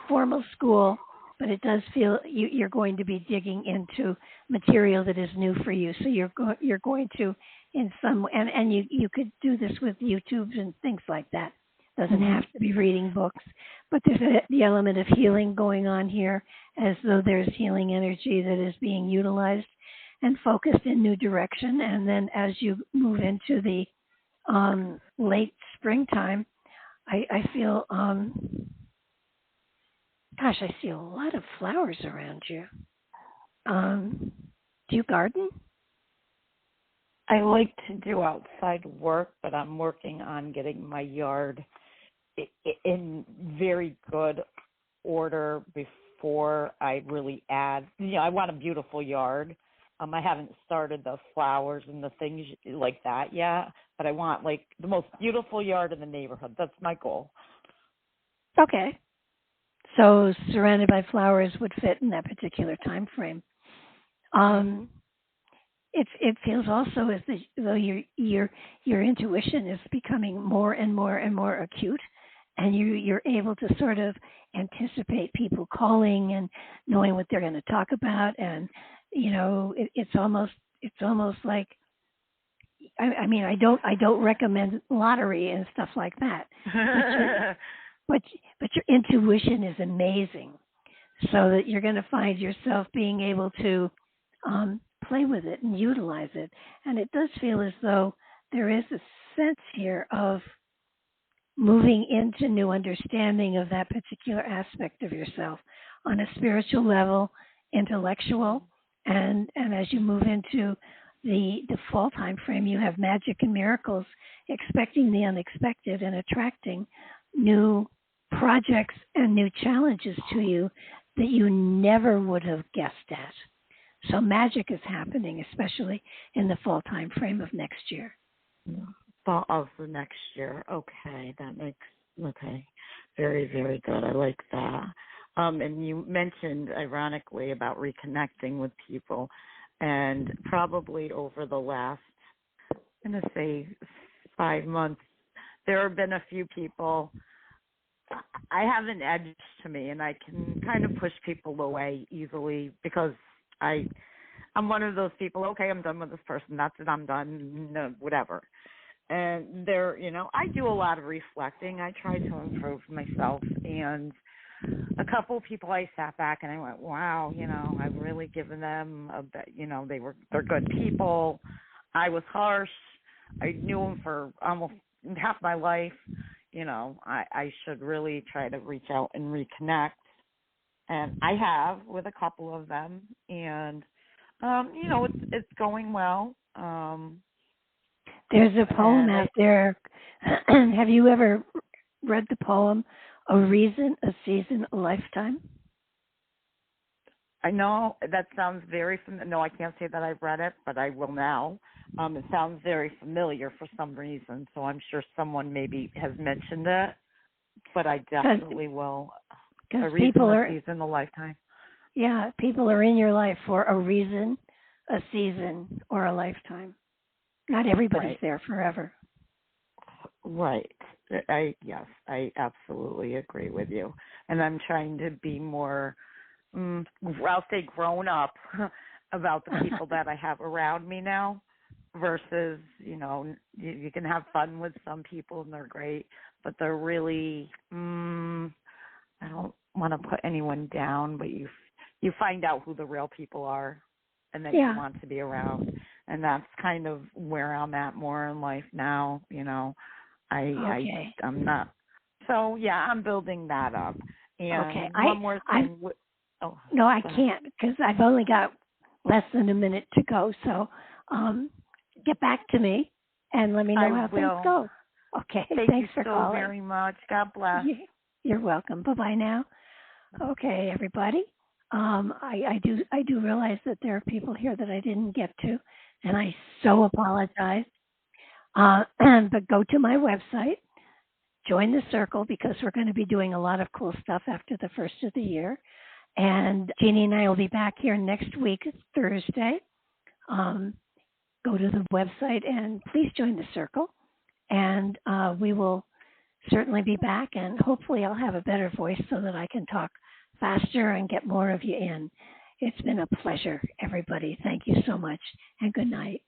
formal school, but it does feel you're going to be digging into material that is new for you. So you're going to, in some, and you could do this with YouTube and things like that. Doesn't have to be reading books, but there's the element of healing going on here, as though there's healing energy that is being utilized and focused in new direction. And then as you move into the late springtime, I feel, I see a lot of flowers around you. Do you garden? I like to do outside work, but I'm working on getting my yard in very good order before I really add. I want a beautiful yard. I haven't started the flowers and the things like that yet, but I want like the most beautiful yard in the neighborhood. That's my goal. Okay. So surrounded by flowers would fit in that particular time frame. it feels also as though your intuition is becoming more and more and more acute, and you're able to sort of anticipate people calling and knowing what they're going to talk about, and it's almost like, I mean, I don't recommend lottery and stuff like that, but your intuition is amazing, so that you're going to find yourself being able to play with it and utilize it. And it does feel as though there is a sense here of moving into new understanding of that particular aspect of yourself on a spiritual level, intellectual, and as you move into the fall time frame, you have magic and miracles, expecting the unexpected and attracting new projects and new challenges to you that you never would have guessed at. So magic is happening, especially in the fall time frame of next year. Fall of the next year. Okay, okay. Very, very good. I like that. And you mentioned, ironically, about reconnecting with people. And probably over the last, I'm going to say 5 months, there have been a few people. I have an edge to me, and I can kind of push people away easily because I'm one of those people, okay, I'm done with this person. That's it, I'm done, no, whatever. And I do a lot of reflecting. I try to improve myself. And a couple of people I sat back and I went, wow, I've really given them a bit, they're good people. I was harsh. I knew them for almost half my life. I should really try to reach out and reconnect. And I have with a couple of them, and it's going well. There's a poem out there. Have you ever read the poem, A Reason, a Season, a Lifetime? I know that sounds very familiar. No, I can't say that I've read it, but I will now. It sounds very familiar for some reason, so I'm sure someone maybe has mentioned it, but I definitely will. A reason, a season, a lifetime. Yeah, people are in your life for a reason, a season, or a lifetime. Not everybody's there forever. Right. I absolutely agree with you. And I'm trying to be more, I'll say grown up about the people that I have around me now versus, you can have fun with some people and they're great, but they're really, I don't want to put anyone down, but you find out who the real people are, and then you want to be around. And that's kind of where I'm at more in life now. I'm not. So I'm building that up. And one more thing. No, I can't because I've only got less than a minute to go. So get back to me and let me know how things go. Okay. Thanks for calling. Thank you so very much. God bless. You're welcome. Bye-bye now. Okay, everybody. I do realize that there are people here that I didn't get to, and I so apologize. But go to my website, join the circle, because we're going to be doing a lot of cool stuff after the first of the year. And Jeannie and I will be back here next week, Thursday. Go to the website and please join the circle. And we will certainly be back, and hopefully I'll have a better voice so that I can talk faster and get more of you in. It's been a pleasure, everybody. Thank you so much, and good night.